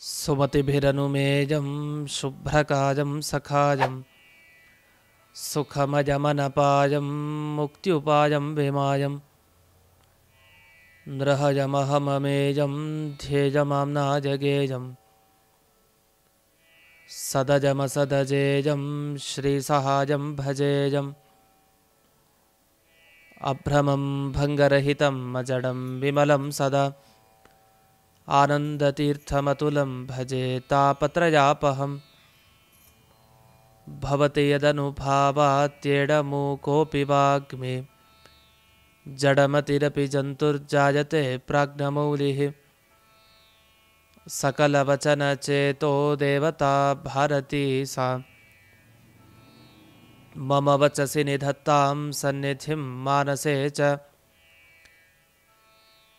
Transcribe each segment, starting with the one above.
सुमतिभिरनुमेजं शुभ्रकाजं सखाजं सुखमजमनपायं मुक्त्युपायं विमायं नृहजमहममेजं ध्येजमाम्नाजगेजं सदजमसदजेजं श्रीसहाजं भजेजम् अभ्रमं भङ्गरहितं अजडं विमलं सदा आनन्दतीर्थमतुलं भजे तापत्रयापहम् भवति यदनुभावात्येडमूकोऽपि वाग्मे जडमतिरपि जन्तुर्जायते प्राज्ञमौलिः सकलवचनचेतो देवता भारती सा मम वचसि निधत्तां सन्निधिं मानसे च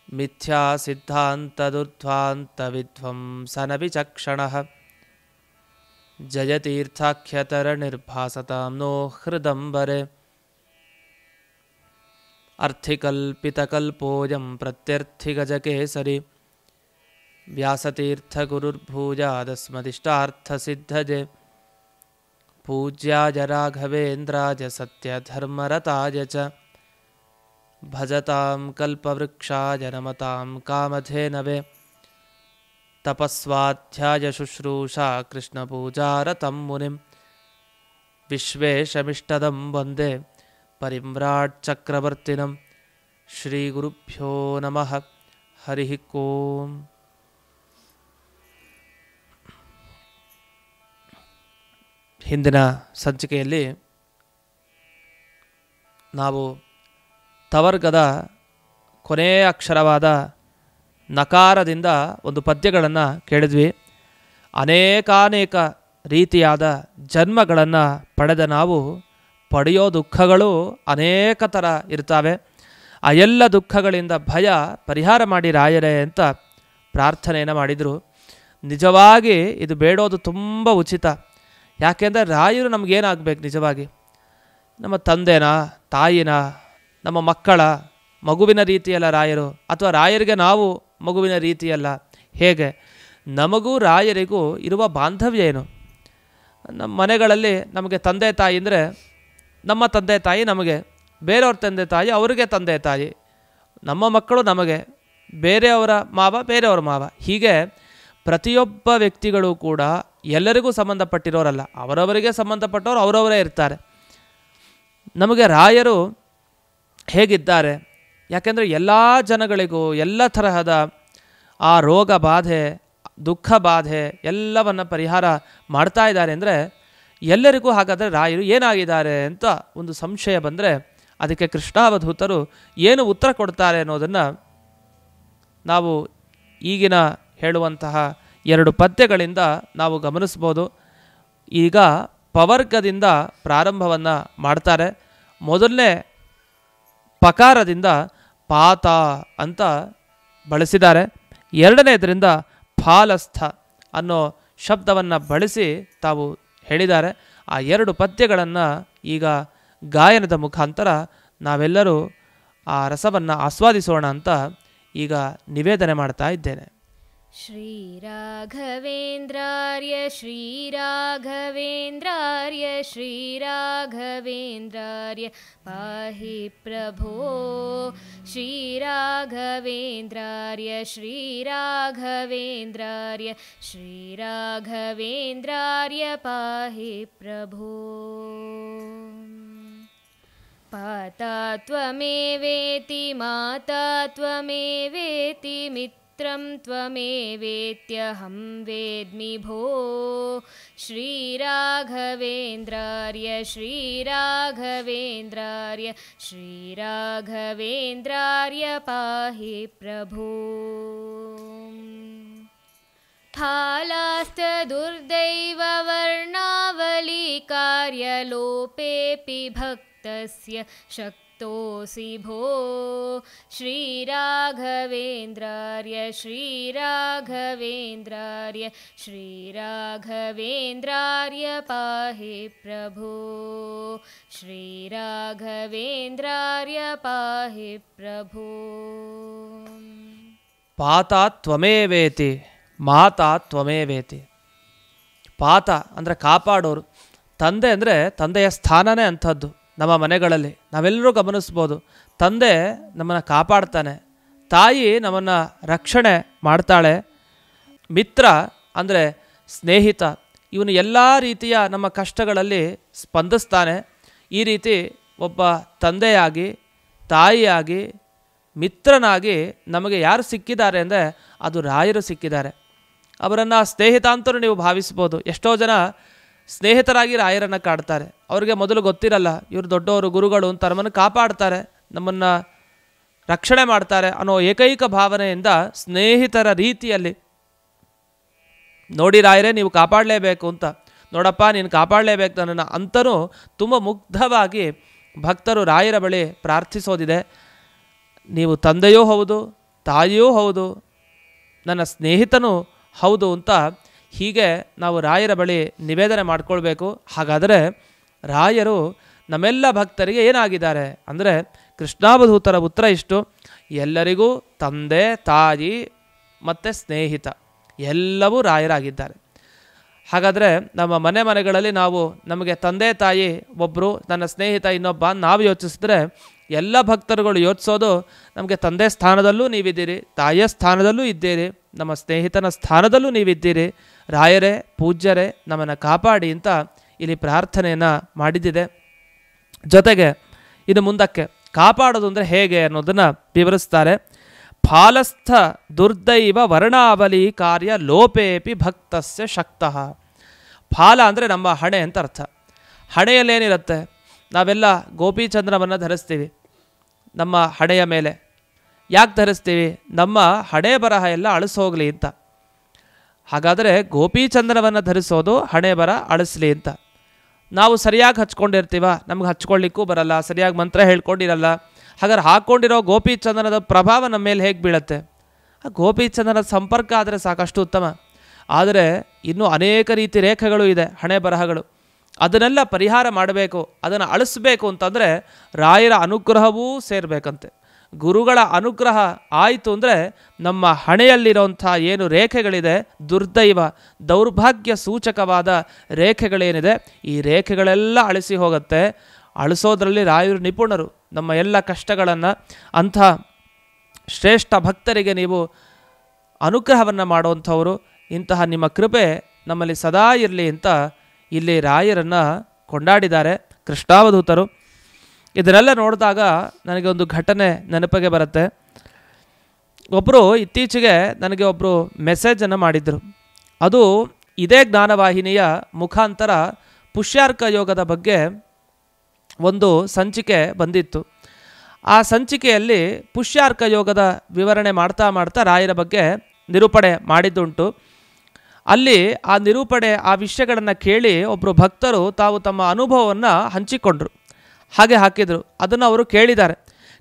मिथ्या सिद्धान्तदुर्ध्वान्तविध्वंसनविचक्षणः जयतीर्थाख्यतरनिर्भासतां नो हृदम्बरे अर्थिकल्पितकल्पोऽयं प्रत्यर्थिगजकेसरी व्यासतीर्थगुरुर्भूयादस्मदिष्टार्थसिद्धये पूज्याय राघवेन्द्राय सत्यधर्मरताय च भजतां कल्पवृक्षाय नमतां कामधेनवे तपस्वाध्याय शुश्रूषा कृष्णपूजारतं मुनिं विश्वेशमिष्टदं वन्दे परिम्राट्चक्रवर्तिनं श्रीगुरुभ्यो नमः हरिः ओम्। ಹಿಂದಿನ ಸಂಚಿಕೆಯಲ್ಲಿ ನಾವು ತವರ್ಗದ ಕೊನೆಯ ಅಕ್ಷರವಾದ ನಕಾರದಿಂದ ಒಂದು ಪದ್ಯಗಳನ್ನು ಕೇಳಿದ್ವಿ. ಅನೇಕಾನೇಕ ರೀತಿಯಾದ ಜನ್ಮಗಳನ್ನು ಪಡೆದ ನಾವು ಪಡೆಯೋ ದುಃಖಗಳು ಅನೇಕ ಥರ ಇರ್ತವೆ. ಆ ಎಲ್ಲ ದುಃಖಗಳಿಂದ ಭಯ ಪರಿಹಾರ ಮಾಡಿ ರಾಯರೇ ಅಂತ ಪ್ರಾರ್ಥನೆಯನ್ನು ಮಾಡಿದರು. ನಿಜವಾಗಿ ಇದು ಬೇಡೋದು ತುಂಬ ಉಚಿತ. ಯಾಕೆಂದರೆ ರಾಯರು ನಮಗೇನಾಗಬೇಕು? ನಿಜವಾಗಿ ನಮ್ಮ ತಂದೆನಾ, ತಾಯಿನ, ನಮ್ಮ ಮಕ್ಕಳ ಮಗುವಿನ ರೀತಿಯಲ್ಲ ರಾಯರು, ಅಥವಾ ರಾಯರಿಗೆ ನಾವು ಮಗುವಿನ ರೀತಿಯಲ್ಲ. ಹೇಗೆ? ನಮಗೂ ರಾಯರಿಗೂ ಇರುವ ಬಾಂಧವ್ಯ ಏನು? ನಮ್ಮ ಮನೆಗಳಲ್ಲಿ ನಮಗೆ ತಂದೆ ತಾಯಿ ಅಂದರೆ ನಮ್ಮ ತಂದೆ ತಾಯಿ ನಮಗೆ, ಬೇರೆಯವ್ರ ತಂದೆ ತಾಯಿ ಅವರಿಗೆ ತಂದೆ ತಾಯಿ, ನಮ್ಮ ಮಕ್ಕಳು ನಮಗೆ, ಬೇರೆಯವರ ಮಾವ ಬೇರೆಯವರ ಮಾವ. ಹೀಗೆ ಪ್ರತಿಯೊಬ್ಬ ವ್ಯಕ್ತಿಗಳು ಕೂಡ ಎಲ್ಲರಿಗೂ ಸಂಬಂಧಪಟ್ಟಿರೋರಲ್ಲ, ಅವರವರಿಗೆ ಸಂಬಂಧಪಟ್ಟವರು ಅವರವರೇ ಇರ್ತಾರೆ. ನಮಗೆ ರಾಯರು ಹೇಗಿದ್ದಾರೆ? ಯಾಕೆಂದರೆ ಎಲ್ಲ ಜನಗಳಿಗೂ ಎಲ್ಲ ತರಹದ ಆ ರೋಗ ಬಾಧೆ, ದುಃಖ ಬಾಧೆ ಎಲ್ಲವನ್ನು ಪರಿಹಾರ ಮಾಡ್ತಾ ಇದ್ದಾರೆ. ಅಂದರೆ ಎಲ್ಲರಿಗೂ ಹಾಗಾದರೆ ರಾಯರು ಏನಾಗಿದ್ದಾರೆ ಅಂತ ಒಂದು ಸಂಶಯ ಬಂದರೆ ಅದಕ್ಕೆ ಕೃಷ್ಣಾವಧೂತರು ಏನು ಉತ್ತರ ಕೊಡ್ತಾರೆ ಅನ್ನೋದನ್ನು ನಾವು ಈಗಿನ ಹೇಳುವಂತಹ 2 ಪದ್ಯಗಳಿಂದ ನಾವು ಗಮನಿಸ್ಬೋದು. ಈಗ ಪವರ್ಗದಿಂದ ಪ್ರಾರಂಭವನ್ನು ಮಾಡ್ತಾರೆ. ಮೊದಲನೇ ಪಕಾರದಿಂದ ಪಾತ ಅಂತ ಬಳಸಿದ್ದಾರೆ. ಎರಡನೇದರಿಂದ ಫಾಲಸ್ಥ ಅನ್ನೋ ಶಬ್ದವನ್ನು ಬಳಸಿ ತಾವು ಹೇಳಿದ್ದಾರೆ. ಆ 2 ಪದ್ಯಗಳನ್ನು ಈಗ ಗಾಯನದ ಮುಖಾಂತರ ನಾವೆಲ್ಲರೂ ಆ ರಸವನ್ನು ಆಸ್ವಾದಿಸೋಣ ಅಂತ ಈಗ ನಿವೇದನೆ ಮಾಡ್ತಾ ಇದ್ದೇನೆ. श्रीराघवेन्द्रार्य श्रीराघवेन्द्रार्य श्रीराघवेन्द्रार्य पाहि प्रभो श्रीराघवेन्द्रार्य श्रीराघवेन्द्रार्य श्रीराघवेन्द्रार्य पाहि प्रभो पाता त्वमेवेति माता त्वमेवेति मित्रं त्वमेवेत्यहं वेद्मि भो श्रीराघवेन्द्रार्य श्रीराघवेन्द्रार्य श्रीराघवेन्द्रार्य पाहि प्रभो फालास्तदुर्दैववर्णावलीकार्यलोपेऽपि भक्तस्य शक्तोऽसि भो श्रीराघवेन्द्रार्य श्रीराघवेन्द्रार्य श्रीराघवेन्द्रार्य पाहि प्रभो श्रीराघवेन्द्रार्य पाहि प्रभो ಪಾತ ತ್ವಮೇವೇತಿ ಮಾತಾ ತ್ವಮೇವೇತಿ. ಪಾತ ಅಂದರೆ ಕಾಪಾಡೋರು. ತಂದೆ ಅಂದರೆ ತಂದೆಯ ಸ್ಥಾನನೇ ಅಂಥದ್ದು. ನಮ್ಮ ಮನೆಗಳಲ್ಲಿ ನಾವೆಲ್ಲರೂ ಗಮನಿಸ್ಬೋದು, ತಂದೆ ನಮ್ಮನ್ನು ಕಾಪಾಡ್ತಾನೆ, ತಾಯಿ ನಮ್ಮನ್ನು ರಕ್ಷಣೆ ಮಾಡ್ತಾಳೆ, ಮಿತ್ರ ಅಂದರೆ ಸ್ನೇಹಿತ ಇವನು ಎಲ್ಲ ರೀತಿಯ ನಮ್ಮ ಕಷ್ಟಗಳಲ್ಲಿ ಸ್ಪಂದಿಸ್ತಾನೆ. ಈ ರೀತಿ ಒಬ್ಬ ತಂದೆಯಾಗಿ, ತಾಯಿಯಾಗಿ, ಮಿತ್ರನಾಗಿ ನಮಗೆ ಯಾರು ಸಿಕ್ಕಿದ್ದಾರೆ ಅಂದರೆ ಅದು ರಾಯರು ಸಿಕ್ಕಿದ್ದಾರೆ. ಅವರನ್ನು ಸ್ನೇಹಿತ ಅಂತಲೂ ನೀವು ಭಾವಿಸ್ಬೋದು. ಎಷ್ಟೋ ಜನ ಸ್ನೇಹಿತರಾಗಿ ರಾಯರನ್ನು ಕಾಡ್ತಾರೆ. ಅವ್ರಿಗೆ ಮೊದಲು ಗೊತ್ತಿರಲ್ಲ ಇವರು ದೊಡ್ಡವರು, ಗುರುಗಳು ಅಂತ ನಮ್ಮನ್ನು ಕಾಪಾಡ್ತಾರೆ, ನಮ್ಮನ್ನು ರಕ್ಷಣೆ ಮಾಡ್ತಾರೆ ಅನ್ನೋ ಏಕೈಕ ಭಾವನೆಯಿಂದ ಸ್ನೇಹಿತರ ರೀತಿಯಲ್ಲಿ ನೋಡಿ ರಾಯರೇ ನೀವು ಕಾಪಾಡಲೇಬೇಕು ಅಂತ, ನೋಡಪ್ಪ ನೀನು ಕಾಪಾಡಲೇಬೇಕು ನನ್ನನ್ನು ಅಂತನೂ ತುಂಬ ಮುಗ್ಧವಾಗಿ ಭಕ್ತರು ರಾಯರ ಬಳಿ ಪ್ರಾರ್ಥಿಸೋದಿದೆ. ನೀವು ತಂದೆಯೂ ಹೌದು, ತಾಯಿಯೂ ಹೌದು, ನನ್ನ ಸ್ನೇಹಿತನೂ ಹೌದು ಅಂತ ಹೀಗೆ ನಾವು ರಾಯರ ಬಳಿ ನಿವೇದನೆ ಮಾಡಿಕೊಳ್ಬೇಕು. ಹಾಗಾದರೆ ರಾಯರು ನಮ್ಮೆಲ್ಲ ಭಕ್ತರಿಗೆ ಏನಾಗಿದ್ದಾರೆ ಅಂದರೆ ಕೃಷ್ಣಾವಧೂತರ ಉತ್ತರ ಇಷ್ಟು: ಎಲ್ಲರಿಗೂ ತಂದೆ, ತಾಯಿ ಮತ್ತು ಸ್ನೇಹಿತ ಎಲ್ಲವೂ ರಾಯರಾಗಿದ್ದಾರೆ. ಹಾಗಾದರೆ ನಮ್ಮ ಮನೆಗಳಲ್ಲಿ ನಾವು ನಮಗೆ ತಂದೆ ತಾಯಿ ಒಬ್ಬರು, ನನ್ನ ಸ್ನೇಹಿತ ಇನ್ನೊಬ್ಬ ನಾವು ಯೋಚಿಸಿದ್ರೆ ಎಲ್ಲ ಭಕ್ತರುಗಳು ಯೋಚಿಸೋದು ನಮಗೆ ತಂದೆ ಸ್ಥಾನದಲ್ಲೂ ನೀವಿದ್ದೀರಿ, ತಾಯಿಯ ಸ್ಥಾನದಲ್ಲೂ ಇದ್ದೀರಿ, ನಮ್ಮ ಸ್ನೇಹಿತನ ಸ್ಥಾನದಲ್ಲೂ ನೀವಿದ್ದೀರಿ, ರಾಯರೇ ಪೂಜ್ಯರೇ ನಮ್ಮನ್ನು ಕಾಪಾಡಿ ಅಂತ ಇಲ್ಲಿ ಪ್ರಾರ್ಥನೆಯನ್ನು ಮಾಡಿದ್ದಿದೆ. ಜೊತೆಗೆ ಇನ್ನು ಮುಂದಕ್ಕೆ ಕಾಪಾಡೋದು ಅಂದರೆ ಹೇಗೆ ಅನ್ನೋದನ್ನು ವಿವರಿಸ್ತಾರೆ. ಫಾಲಸ್ಥ ದುರ್ದೈವ ವರ್ಣಾವಲಿ ಕಾರ್ಯ ಲೋಪೇಪಿ ಭಕ್ತಸ್ಯ ಶಕ್ತಃ. ಫಾಲ ಅಂದರೆ ನಮ್ಮ ಹಣೆ ಅಂತ ಅರ್ಥ. ಹಣೆಯಲ್ಲೇನಿರುತ್ತೆ, ನಾವೆಲ್ಲ ಗೋಪಿಚಂದ್ರವನ್ನು ಧರಿಸ್ತೀವಿ ನಮ್ಮ ಹಣೆಯ ಮೇಲೆ. ಯಾಕೆ ಧರಿಸ್ತೀವಿ? ನಮ್ಮ ಹಣೆ ಬರಹ ಎಲ್ಲ ಅಳಿಸೋಗ್ಲಿ ಅಂತ. ಹಾಗಾದರೆ ಗೋಪಿಚಂದ್ರವನ್ನು ಧರಿಸೋದು ಹಣೆ ಬರ ಅಳಿಸ್ಲಿ ಅಂತ. ನಾವು ಸರಿಯಾಗಿ ಹಚ್ಕೊಂಡಿರ್ತೀವ, ನಮ್ಗೆ ಹಚ್ಕೊಳ್ಳಿಕ್ಕೂ ಬರಲ್ಲ, ಸರಿಯಾಗಿ ಮಂತ್ರ ಹೇಳ್ಕೊಂಡಿರಲ್ಲ. ಹಾಗಾದ್ರೆ ಹಾಕ್ಕೊಂಡಿರೋ ಗೋಪಿಚಂದ್ರನದ ಪ್ರಭಾವ ನಮ್ಮ ಮೇಲೆ ಹೇಗೆ ಬೀಳುತ್ತೆ? ಆ ಗೋಪಿಚಂದ್ರನ ಸಂಪರ್ಕ ಆದರೆ ಸಾಕಷ್ಟು ಉತ್ತಮ. ಆದರೆ ಇನ್ನೂ ಅನೇಕ ರೀತಿ ರೇಖೆಗಳು ಇದೆ, ಹಣೆ ಬರಹಗಳು. ಅದನ್ನೆಲ್ಲ ಪರಿಹಾರ ಮಾಡಬೇಕು, ಅದನ್ನು ಅಳಿಸ್ಬೇಕು ಅಂತಂದರೆ ರಾಯರ ಅನುಗ್ರಹವೂ ಸೇರಬೇಕಂತೆ. ಗುರುಗಳ ಅನುಗ್ರಹ ಆಯಿತು ಅಂದರೆ ನಮ್ಮ ಹಣೆಯಲ್ಲಿರೋಂಥ ಏನು ರೇಖೆಗಳಿದೆ, ದುರ್ದೈವ ದೌರ್ಭಾಗ್ಯ ಸೂಚಕವಾದ ರೇಖೆಗಳೇನಿದೆ, ಈ ರೇಖೆಗಳೆಲ್ಲ ಅಳಿಸಿ ಹೋಗುತ್ತೆ. ಅಳಿಸೋದ್ರಲ್ಲಿ ರಾಯರು ನಿಪುಣರು. ನಮ್ಮ ಎಲ್ಲ ಕಷ್ಟಗಳನ್ನು ಅಂಥ ಶ್ರೇಷ್ಠ ಭಕ್ತರಿಗೆ ನೀವು ಅನುಗ್ರಹವನ್ನು ಮಾಡುವಂಥವರು. ಇಂತಹ ನಿಮ್ಮ ಕೃಪೆ ನಮ್ಮಲ್ಲಿ ಸದಾ ಇರಲಿ ಅಂತ ಇಲ್ಲಿ ರಾಯರನ್ನು ಕೊಂಡಾಡಿದ್ದಾರೆ ಕೃಷ್ಣಾವಧೂತರು. ಇದನ್ನೆಲ್ಲ ನೋಡಿದಾಗ ನನಗೆ ಒಂದು ಘಟನೆ ನೆನಪಿಗೆ ಬರುತ್ತೆ. ಒಬ್ಬರು ಇತ್ತೀಚೆಗೆ ನನಗೆ ಒಬ್ಬರು ಮೆಸೇಜನ್ನು ಮಾಡಿದರು. ಅದು ಇದೇ ಜ್ಞಾನವಾಹಿನಿಯ ಮುಖಾಂತರ ಪುಷ್ಯಾರ್ಕ ಯೋಗದ ಬಗ್ಗೆ ಒಂದು ಸಂಚಿಕೆ ಬಂದಿತ್ತು. ಆ ಸಂಚಿಕೆಯಲ್ಲಿ ಪುಷ್ಯಾರ್ಕ ಯೋಗದ ವಿವರಣೆ ಮಾಡ್ತಾ ಮಾಡ್ತಾ ರಾಯರ ಬಗ್ಗೆ ನಿರೂಪಣೆ ಮಾಡಿದ್ದುಂಟು. ಅಲ್ಲಿ ಆ ನಿರೂಪಣೆ, ಆ ವಿಷಯಗಳನ್ನು ಕೇಳಿ ಒಬ್ಬರು ಭಕ್ತರು ತಾವು ತಮ್ಮ ಅನುಭವವನ್ನು ಹಂಚಿಕೊಂಡ್ರು. ಹಾಗೆ ಹಾಕಿದರು. ಅದನ್ನು ಅವರು ಕೇಳಿದ್ದಾರೆ.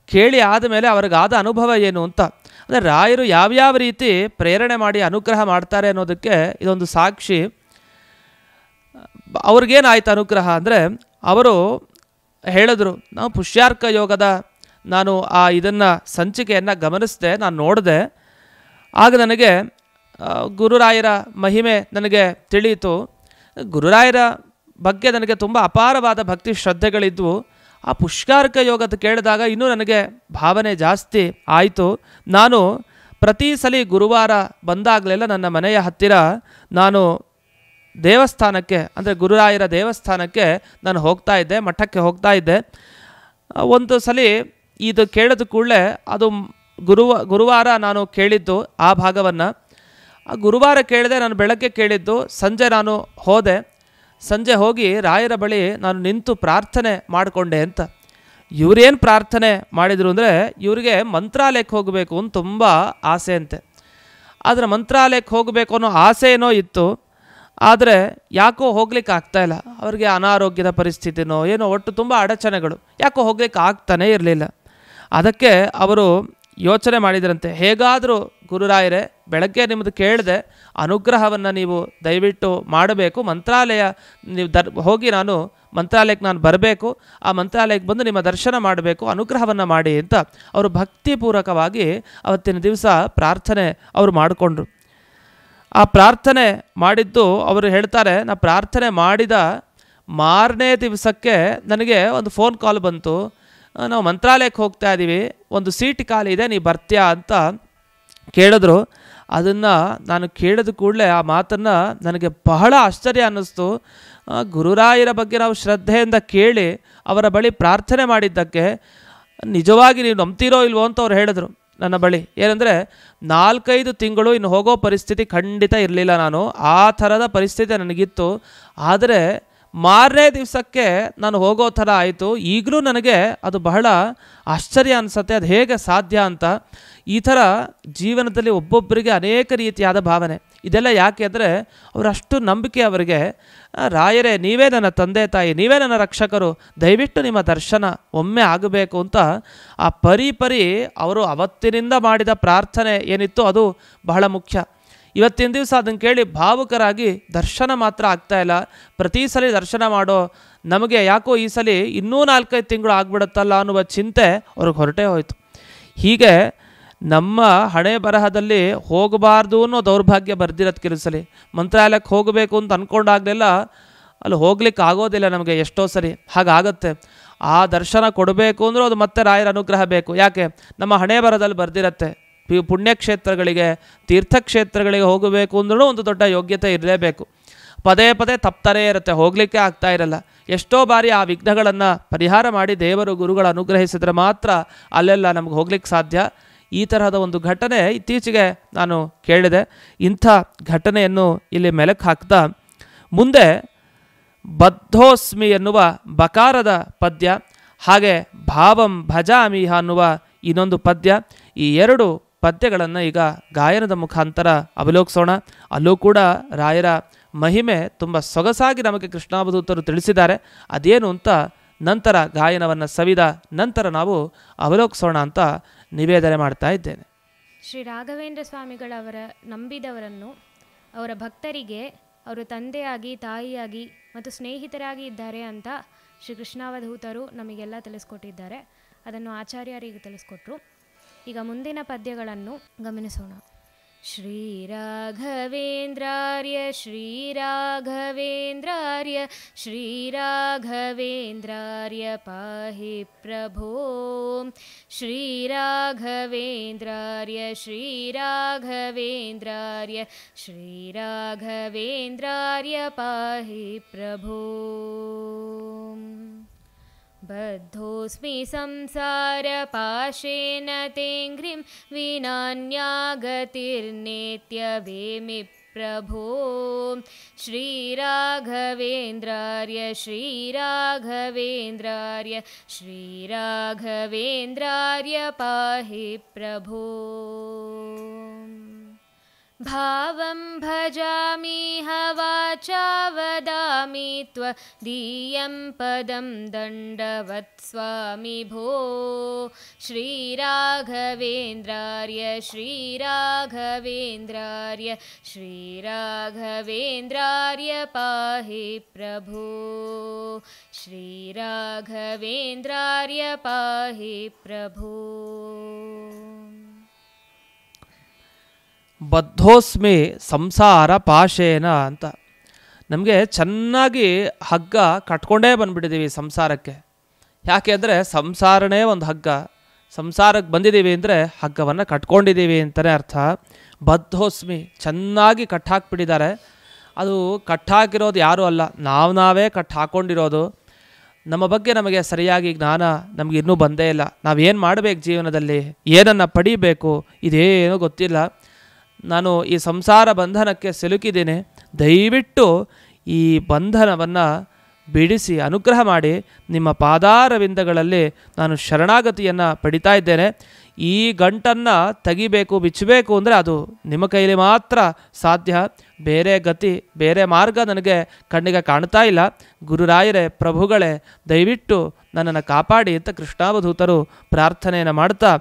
ಕೇಳಿ ಆದಮೇಲೆ ಅವ್ರಿಗಾದ ಅನುಭವ ಏನು ಅಂತ, ಅಂದರೆ ರಾಯರು ಯಾವ್ಯಾವ ರೀತಿ ಪ್ರೇರಣೆ ಮಾಡಿ ಅನುಗ್ರಹ ಮಾಡ್ತಾರೆ ಅನ್ನೋದಕ್ಕೆ ಇದೊಂದು ಸಾಕ್ಷಿ. ಅವ್ರಿಗೇನಾಯ್ತು ಅನುಗ್ರಹ ಅಂದರೆ, ಅವರು ಹೇಳಿದ್ರು, ನಾವು ಪುಷ್ಯಾರ್ಕ ಯೋಗದ ನಾನು ಇದನ್ನು ಸಂಚಿಕೆಯನ್ನು ಗಮನಿಸಿದೆ, ನಾನು ನೋಡಿದೆ. ಆಗ ನನಗೆ ಗುರುರಾಯರ ಮಹಿಮೆ ನನಗೆ ತಿಳಿಯಿತು. ಗುರುರಾಯರ ಬಗ್ಗೆ ನನಗೆ ತುಂಬ ಅಪಾರವಾದ ಭಕ್ತಿ ಶ್ರದ್ಧೆಗಳಿದ್ವು. ಆ ಪುಷ್ಯಾರ್ಕ ಯೋಗದ ಕೇಳಿದಾಗ ಇನ್ನೂ ನನಗೆ ಭಾವನೆ ಜಾಸ್ತಿ ಆಯಿತು. ನಾನು ಪ್ರತಿ ಸಲ ಗುರುವಾರ ಬಂದಾಗಲೆಲ್ಲ ನನ್ನ ಮನೆಯ ಹತ್ತಿರ ನಾನು ದೇವಸ್ಥಾನಕ್ಕೆ, ಅಂದರೆ ಗುರುರಾಯರ ದೇವಸ್ಥಾನಕ್ಕೆ ನಾನು ಹೋಗ್ತಾ ಇದ್ದೆ, ಮಠಕ್ಕೆ ಹೋಗ್ತಾ ಇದ್ದೆ. ಒಂದು ಸಲ ಇದು ಕೇಳಿದ ಕೂಡಲೇ ಅದು ಗುರುವಾರ ನಾನು ಕೇಳಿದ್ದು ಆ ಭಾಗವನ್ನು. ಆ ಗುರುವಾರ ಕೇಳಿದೆ, ನಾನು ಬೆಳಗ್ಗೆ ಕೇಳಿದ್ದು. ಸಂಜೆ ನಾನು ಹೋದೆ. ಸಂಜೆ ಹೋಗಿ ರಾಯರ ಬಳಿ ನಾನು ನಿಂತು ಪ್ರಾರ್ಥನೆ ಮಾಡಿಕೊಂಡೆ ಅಂತ. ಇವರೇನು ಪ್ರಾರ್ಥನೆ ಮಾಡಿದರು ಅಂದರೆ, ಇವರಿಗೆ ಮಂತ್ರಾಲಯಕ್ಕೆ ಹೋಗಬೇಕು ಅಂತ ತುಂಬ ಆಸೆ ಅಂತೆ. ಆದರೆ ಮಂತ್ರಾಲಯಕ್ಕೆ ಹೋಗಬೇಕು ಅನ್ನೋ ಆಸೆ ಏನೋ ಇತ್ತು, ಆದರೆ ಯಾಕೋ ಹೋಗ್ಲಿಕ್ಕೆ ಆಗ್ತಾಯಿಲ್ಲ. ಅವರಿಗೆ ಅನಾರೋಗ್ಯದ ಪರಿಸ್ಥಿತಿನೋ ಏನೋ, ಒಟ್ಟು ತುಂಬ ಅಡಚಣೆಗಳು, ಯಾಕೋ ಹೋಗ್ಲಿಕ್ಕೆ ಆಗ್ತಾನೇ ಇರಲಿಲ್ಲ. ಅದಕ್ಕೆ ಅವರು ಯೋಚನೆ ಮಾಡಿದ್ರಂತೆ, ಹೇಗಾದರೂ ಗುರುರಾಯರೇ ಬೆಳಗ್ಗೆ ನಿಮ್ಮದು ಕೇಳಿದೆ, ಅನುಗ್ರಹವನ್ನು ನೀವು ದಯವಿಟ್ಟು ಮಾಡಬೇಕು, ಮಂತ್ರಾಲಯ ನೀವು ಹೋಗಿ ನಾನು ಮಂತ್ರಾಲಯಕ್ಕೆ ನಾನು ಬರಬೇಕು, ಆ ಮಂತ್ರಾಲಯಕ್ಕೆ ಬಂದು ನಿಮ್ಮ ದರ್ಶನ ಮಾಡಬೇಕು, ಅನುಗ್ರಹವನ್ನು ಮಾಡಿ ಅಂತ ಅವರು ಭಕ್ತಿಪೂರ್ವಕವಾಗಿ ಅವತ್ತಿನ ದಿವಸ ಪ್ರಾರ್ಥನೆ ಅವರು ಮಾಡಿಕೊಂಡ್ರು. ಆ ಪ್ರಾರ್ಥನೆ ಮಾಡಿದ್ದು ಅವರು ಹೇಳ್ತಾರೆ, ನಾ ಪ್ರಾರ್ಥನೆ ಮಾಡಿದ ಮಾರನೇ ದಿವಸಕ್ಕೆ ನನಗೆ ಒಂದು ಫೋನ್ ಕಾಲ್ ಬಂತು, ನಾವು ಮಂತ್ರಾಲಯಕ್ಕೆ ಹೋಗ್ತಾ ಇದ್ದೀವಿ, ಒಂದು ಸೀಟ್ ಖಾಲಿ ಇದೆ, ನೀ ಬರ್ತೀಯಾ ಅಂತ ಕೇಳಿದ್ರು. ಅದನ್ನು ನಾನು ಕೇಳಿದ ಕೂಡಲೇ ಆ ಮಾತನ್ನು ನನಗೆ ಬಹಳ ಆಶ್ಚರ್ಯ ಅನ್ನಿಸ್ತು. ಗುರುರಾಯರ ಬಗ್ಗೆ ನಾವು ಶ್ರದ್ಧೆಯಿಂದ ಕೇಳಿ ಅವರ ಬಳಿ ಪ್ರಾರ್ಥನೆ ಮಾಡಿದ್ದಕ್ಕೆ ನಿಜವಾಗಿ ನೀವು ನಂಬ್ತೀರೋ ಇಲ್ವೋ ಅಂತ ಅವ್ರು ಹೇಳಿದ್ರು ನನ್ನ ಬಳಿ. ಏನಂದರೆ 4-5 ತಿಂಗಳು ಇನ್ನು ಹೋಗೋ ಪರಿಸ್ಥಿತಿ ಖಂಡಿತ ಇರಲಿಲ್ಲ, ನಾನು ಆ ಥರದ ಪರಿಸ್ಥಿತಿ ನನಗಿತ್ತು. ಆದರೆ ಮಾರನೇ ದಿವಸಕ್ಕೆ ನಾನು ಹೋಗೋ ಥರ ಆಯಿತು. ಈಗಲೂ ನನಗೆ ಅದು ಬಹಳ ಆಶ್ಚರ್ಯ ಅನಿಸುತ್ತೆ, ಅದು ಹೇಗೆ ಸಾಧ್ಯ ಅಂತ. ಈ ಥರ ಜೀವನದಲ್ಲಿ ಒಬ್ಬೊಬ್ಬರಿಗೆ ಅನೇಕ ರೀತಿಯಾದ ಭಾವನೆ. ಇದೆಲ್ಲ ಯಾಕೆ ಅಂದರೆ ಅವರಷ್ಟು ನಂಬಿಕೆ ಅವರಿಗೆ. ರಾಯರೇ, ನೀವೇ ನನ್ನ ತಂದೆ ತಾಯಿ, ನೀವೇ ನನ್ನ ರಕ್ಷಕರು, ದಯವಿಟ್ಟು ನಿಮ್ಮ ದರ್ಶನ ಒಮ್ಮೆ ಆಗಬೇಕು ಅಂತ ಆ ಪರಿ ಅವರು ಅವತ್ತಿನಿಂದ ಮಾಡಿದ ಪ್ರಾರ್ಥನೆ ಏನಿತ್ತು ಅದು ಬಹಳ ಮುಖ್ಯ. ಇವತ್ತಿನ ದಿವಸ ಅದನ್ನು ಕೇಳಿ ಭಾವುಕರಾಗಿ ದರ್ಶನ ಮಾತ್ರ ಆಗ್ತಾಯಿಲ್ಲ. ಪ್ರತಿ ಸಲ ದರ್ಶನ ಮಾಡೋ ನಮಗೆ ಯಾಕೋ ಈ ಸಲ ಇನ್ನೂ 4-5 ತಿಂಗಳು ಆಗ್ಬಿಡುತ್ತಲ್ಲ ಅನ್ನುವ ಚಿಂತೆ ಅವ್ರಿಗೆ ಹೊರಟೇ ಹೋಯಿತು. ಹೀಗೆ ನಮ್ಮ ಹಣೆ ಬರಹದಲ್ಲಿ ಹೋಗಬಾರ್ದು ಅನ್ನೋ ದೌರ್ಭಾಗ್ಯ ಬರ್ದಿರೋದು. ಕೆಲವು ಸಲ ಮಂತ್ರಾಲಯಕ್ಕೆ ಹೋಗಬೇಕು ಅಂತ ಅಂದ್ಕೊಂಡಾಗಲೆಲ್ಲ ಅಲ್ಲಿ ಹೋಗ್ಲಿಕ್ಕೆ ಆಗೋದಿಲ್ಲ ನಮಗೆ, ಎಷ್ಟೋ ಸರಿ ಹಾಗಾಗತ್ತೆ. ಆ ದರ್ಶನ ಕೊಡಬೇಕು ಅಂದರೂ ಅದು ಮತ್ತೆ ರಾಯರ ಅನುಗ್ರಹ ಬೇಕು. ಯಾಕೆ? ನಮ್ಮ ಹಣೆ ಬರಹದಲ್ಲಿ ಬರ್ದಿರತ್ತೆ. ಪುಣ್ಯಕ್ಷೇತ್ರಗಳಿಗೆ, ತೀರ್ಥಕ್ಷೇತ್ರಗಳಿಗೆ ಹೋಗಬೇಕು ಅಂದ್ರೂ ಒಂದು ದೊಡ್ಡ ಯೋಗ್ಯತೆ ಇರಲೇಬೇಕು. ಪದೇ ತಪ್ತಾನೇ ಇರುತ್ತೆ, ಹೋಗಲಿಕ್ಕೆ ಆಗ್ತಾ ಇರಲ್ಲ. ಎಷ್ಟೋ ಬಾರಿ ಆ ವಿಘ್ನಗಳನ್ನು ಪರಿಹಾರ ಮಾಡಿ ದೇವರು ಗುರುಗಳು ಅನುಗ್ರಹಿಸಿದ್ರೆ ಮಾತ್ರ ಅಲ್ಲೆಲ್ಲ ನಮ್ಗೆ ಹೋಗ್ಲಿಕ್ಕೆ ಸಾಧ್ಯ. ಈ ತರಹದ ಒಂದು ಘಟನೆ ಇತ್ತೀಚೆಗೆ ನಾನು ಕೇಳಿದೆ. ಇಂಥ ಘಟನೆಯನ್ನು ಇಲ್ಲಿ ಮೆಲುಕು ಹಾಕ್ತಾ ಮುಂದೆ ಬದ್ಧೋಸ್ಮಿ ಎನ್ನುವ ಬಕಾರದ ಪದ್ಯ, ಹಾಗೆ ಭಾವಂ ಭಜಾಮಿಹ ಅನ್ನುವ ಇನ್ನೊಂದು ಪದ್ಯ, ಈ 2 ಪದ್ಯಗಳನ್ನು ಈಗ ಗಾಯನದ ಮುಖಾಂತರ ಅವಲೋಕಿಸೋಣ. ಅಲ್ಲೂ ಕೂಡ ರಾಯರ ಮಹಿಮೆ ತುಂಬ ಸೊಗಸಾಗಿ ನಮಗೆ ಕೃಷ್ಣಾವಧೂತರು ತಿಳಿಸಿದ್ದಾರೆ. ಅದೇನು ಅಂತ ನಂತರ ಗಾಯನವನ್ನು ಸವಿದ ನಂತರ ನಾವು ಅವಲೋಕಿಸೋಣ ಅಂತ ನಿವೇದನೆ ಮಾಡ್ತಾ ಇದ್ದೇನೆ. ಶ್ರೀ ರಾಘವೇಂದ್ರ ಸ್ವಾಮಿಗಳವರ ನಂಬಿದವರನ್ನು, ಅವರ ಭಕ್ತರಿಗೆ ಅವರು ತಂದೆಯಾಗಿ, ತಾಯಿಯಾಗಿ ಮತ್ತು ಸ್ನೇಹಿತರಾಗಿ ಇದ್ದಾರೆ ಅಂತ ಶ್ರೀ ಕೃಷ್ಣಾವಧೂತರು ನಮಗೆಲ್ಲ ತಿಳಿಸ್ಕೊಟ್ಟಿದ್ದಾರೆ. ಅದನ್ನು ಆಚಾರ್ಯರಿಗೆ ತಿಳಿಸ್ಕೊಟ್ರು. ಈಗ ಮುಂದಿನ ಪದ್ಯಗಳನ್ನು ಗಮನಿಸೋಣ. ಶ್ರೀರಾಘವೇಂದ್ರಾರ್ಯ ಶ್ರೀರಾಘವೇಂದ್ರಾರ್ಯ ಶ್ರೀರಾಘವೇಂದ್ರಾರ್ಯ ಪಾಹಿ ಪ್ರಭೋ. ಶ್ರೀರಾಘವೇಂದ್ರಾರ್ಯ ಶ್ರೀರಾಘವೇಂದ್ರಾರ್ಯ ಶ್ರೀರಾಘವೇಂದ್ರಾರ್ಯ ಪಾಹಿ ಪ್ರಭೋ. ಬದ್ಧೋಸ್ಮಿ ಸಂಸಾರಪಾಶೇನ ತೇಂಘ್ರಿಂ ವಿನಾನ್ಯಾಗತಿರ್ನೇತ್ಯವೇಮಿ ಪ್ರಭೋ. ಶ್ರೀರಾಘವೇಂದ್ರಾರ್ಯ ಶ್ರೀರಾಘವೇಂದ್ರಾರ್ಯ ಶ್ರೀರಾಘವೇಂದ್ರಾರ್ಯ ಪಾಹಿ ಪ್ರಭೋ. ಭಾವಂ ಭಜಾಮಿಹ ವಾಚಾ ವದಾಮಿ ತ್ವದೀಯಂ ಪದಂ ದಂಡವತ್ ಸ್ವಾಮಿ ಭೋ. ಶ್ರೀರಾಘವೇಂದ್ರಾರ್ಯ ಶ್ರೀರಾಘವೇಂದ್ರಾರ್ಯ ಶ್ರೀರಾಘವೇಂದ್ರಾರ್ಯ ಪಾಹಿ ಪ್ರಭೋ. ಶ್ರೀರಾಘವೇಂದ್ರಾರ್ಯ ಪಾಹಿ ಪ್ರಭೋ. ಬದ್ಧೋಸ್ಮಿ ಸಂಸಾರ ಪಾಶೇನ ಅಂತ ನಮಗೆ ಚೆನ್ನಾಗಿ ಹಗ್ಗ ಕಟ್ಕೊಂಡೇ ಬಂದುಬಿಟ್ಟಿದ್ದೀವಿ ಸಂಸಾರಕ್ಕೆ. ಯಾಕೆ ಅಂದರೆ ಸಂಸಾರನೇ ಒಂದು ಹಗ್ಗ. ಸಂಸಾರಕ್ಕೆ ಬಂದಿದ್ದೀವಿ ಅಂದರೆ ಹಗ್ಗವನ್ನು ಕಟ್ಕೊಂಡಿದ್ದೀವಿ ಅಂತಲೇ ಅರ್ಥ. ಬದ್ಧೋಸ್ಮಿ ಚೆನ್ನಾಗಿ ಕಟ್ಟಾಕ್ಬಿಟ್ಟಿದ್ದಾರೆ. ಅದು ಕಟ್ಟಾಕಿರೋದು ಯಾರೂ ಅಲ್ಲ, ನಾವೇ ಕಟ್ಟಾಕೊಂಡಿರೋದು. ನಮ್ಮ ಬಗ್ಗೆ ನಮಗೆ ಸರಿಯಾಗಿ ಜ್ಞಾನ ನಮಗೆ ಇನ್ನೂ ಬಂದೇ ಇಲ್ಲ. ನಾವೇನು ಮಾಡಬೇಕು ಜೀವನದಲ್ಲಿ, ಏನನ್ನು ಪಡಿಬೇಕು, ಇದೇನೂ ಗೊತ್ತಿಲ್ಲ. ನಾನು ಈ ಸಂಸಾರ ಬಂಧನಕ್ಕೆ ಸಿಲುಕಿದ್ದೀನಿ, ದಯವಿಟ್ಟು ಈ ಬಂಧನವನ್ನು ಬಿಡಿಸಿ ಅನುಗ್ರಹ ಮಾಡಿ ನಿಮ್ಮ ಪಾದಾರವಿಂದಗಳಲ್ಲಿ ನಾನು ಶರಣಾಗತಿಯನ್ನು ಪಡಿತಾ ಇದ್ದೇನೆ. ಈ ಗಂಟನ್ನು ತೆಗಿಬೇಕು, ಬಿಚ್ಚಬೇಕು ಅಂದರೆ ಅದು ನಿಮ್ಮ ಕೈಲಿ ಮಾತ್ರ ಸಾಧ್ಯ. ಬೇರೆ ಗತಿ, ಬೇರೆ ಮಾರ್ಗ ನನಗೆ ಕಣ್ಣಿಗೆ ಕಾಣ್ತಾ ಇಲ್ಲ. ಗುರುರಾಯರೇ, ಪ್ರಭುಗಳೇ, ದಯವಿಟ್ಟು ನನ್ನನ್ನು ಕಾಪಾಡಿ ಅಂತ ಕೃಷ್ಣಾವಧೂತರು ಪ್ರಾರ್ಥನೆಯನ್ನು ಮಾಡ್ತಾ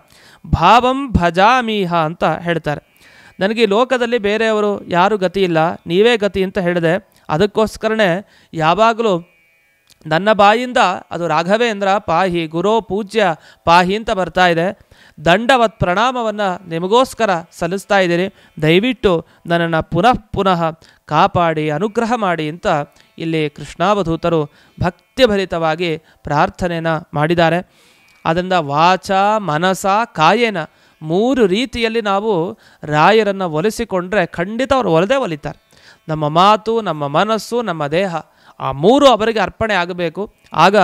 ಭಾವಂ ಭಜಾಮೀಹ ಅಂತ ಹೇಳ್ತಾರೆ. ನನಗೆ ಈ ಲೋಕದಲ್ಲಿ ಬೇರೆಯವರು ಯಾರೂ ಗತಿ ಇಲ್ಲ, ನೀವೇ ಗತಿ ಅಂತ ಹೇಳಿದೆ. ಅದಕ್ಕೋಸ್ಕರನೇ ಯಾವಾಗಲೂ ನನ್ನ ಬಾಯಿಂದ ಅದು ರಾಘವೇಂದ್ರ ಪಾಹಿ, ಗುರೋ ಪೂಜ್ಯ ಪಾಹಿ ಅಂತ ಬರ್ತಾ ಇದೆ. ದಂಡವತ್ ಪ್ರಣಾಮವನ್ನು ನಿಮಗೋಸ್ಕರ ಸಲ್ಲಿಸ್ತಾ ಇದ್ದೀರಿ. ದಯವಿಟ್ಟು ನನ್ನನ್ನು ಪುನಃ ಪುನಃ ಕಾಪಾಡಿ ಅನುಗ್ರಹ ಮಾಡಿ ಅಂತ ಇಲ್ಲಿ ಕೃಷ್ಣಾವಧೂತರು ಭಕ್ತಿಭರಿತವಾಗಿ ಪ್ರಾರ್ಥನೆಯನ್ನು ಮಾಡಿದ್ದಾರೆ. ಅದರಿಂದ ವಾಚ ಮನಸ ಕಾಯೇನ 3 ರೀತಿಯಲ್ಲಿ ನಾವು ರಾಯರನ್ನು ಒಲಿಸಿಕೊಂಡ್ರೆ ಖಂಡಿತ ಅವರು ಒಲಿದೇ ಒಲಿತಾರೆ. ನಮ್ಮ ಮಾತು, ನಮ್ಮ ಮನಸ್ಸು, ನಮ್ಮ ದೇಹ, ಆ 3 ಅವರಿಗೆ ಅರ್ಪಣೆ ಆಗಬೇಕು. ಆಗ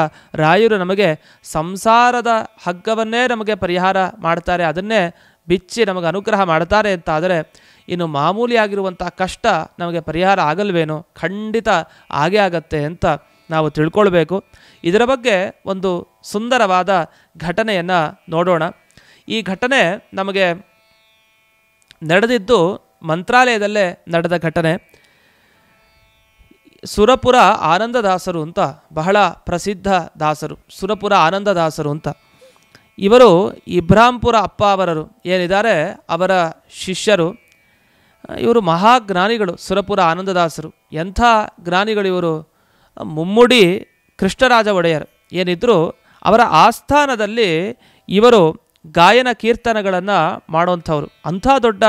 ರಾಯರು ನಮಗೆ ಸಂಸಾರದ ಹಗ್ಗವನ್ನೇ ನಮಗೆ ಪರಿಹಾರ ಮಾಡ್ತಾರೆ, ಅದನ್ನೇ ಬಿಚ್ಚಿ ನಮಗೆ ಅನುಗ್ರಹ ಮಾಡ್ತಾರೆ ಅಂತ ಆದರೆ ಇನ್ನು ಮಾಮೂಲಿಯಾಗಿರುವಂಥ ಕಷ್ಟ ನಮಗೆ ಪರಿಹಾರ ಆಗಲ್ವೇನೋ? ಖಂಡಿತ ಆಗೇ ಆಗತ್ತೆ ಅಂತ ನಾವು ತಿಳ್ಕೊಳ್ಬೇಕು. ಇದರ ಬಗ್ಗೆ ಒಂದು ಸುಂದರವಾದ ಘಟನೆಯನ್ನು ನೋಡೋಣ. ಈ ಘಟನೆ ನಮಗೆ ನಡೆದಿದ್ದು ಮಂತ್ರಾಲಯದಲ್ಲೇ ನಡೆದ ಘಟನೆ. ಸುರಪುರ ಆನಂದದಾಸರು ಅಂತ ಬಹಳ ಪ್ರಸಿದ್ಧ ದಾಸರು, ಸುರಪುರ ಆನಂದದಾಸರು ಅಂತ. ಇವರು ಇಬ್ರಾಂಪುರ ಅಪ್ಪಾವರರು ಏನಿದ್ದಾರೆ ಅವರ ಶಿಷ್ಯರು. ಇವರು ಮಹಾಜ್ಞಾನಿಗಳು, ಸುರಪುರ ಆನಂದದಾಸರು. ಎಂಥ ಜ್ಞಾನಿಗಳು ಇವರು! ಮುಮ್ಮುಡಿ ಕೃಷ್ಣರಾಜ ಒಡೆಯರ್ ಏನಿದ್ರು ಅವರ ಆಸ್ಥಾನದಲ್ಲಿ ಇವರು ಗಾಯನ ಕೀರ್ತನೆಗಳನ್ನು ಮಾಡುವಂಥವ್ರು. ಅಂಥ ದೊಡ್ಡ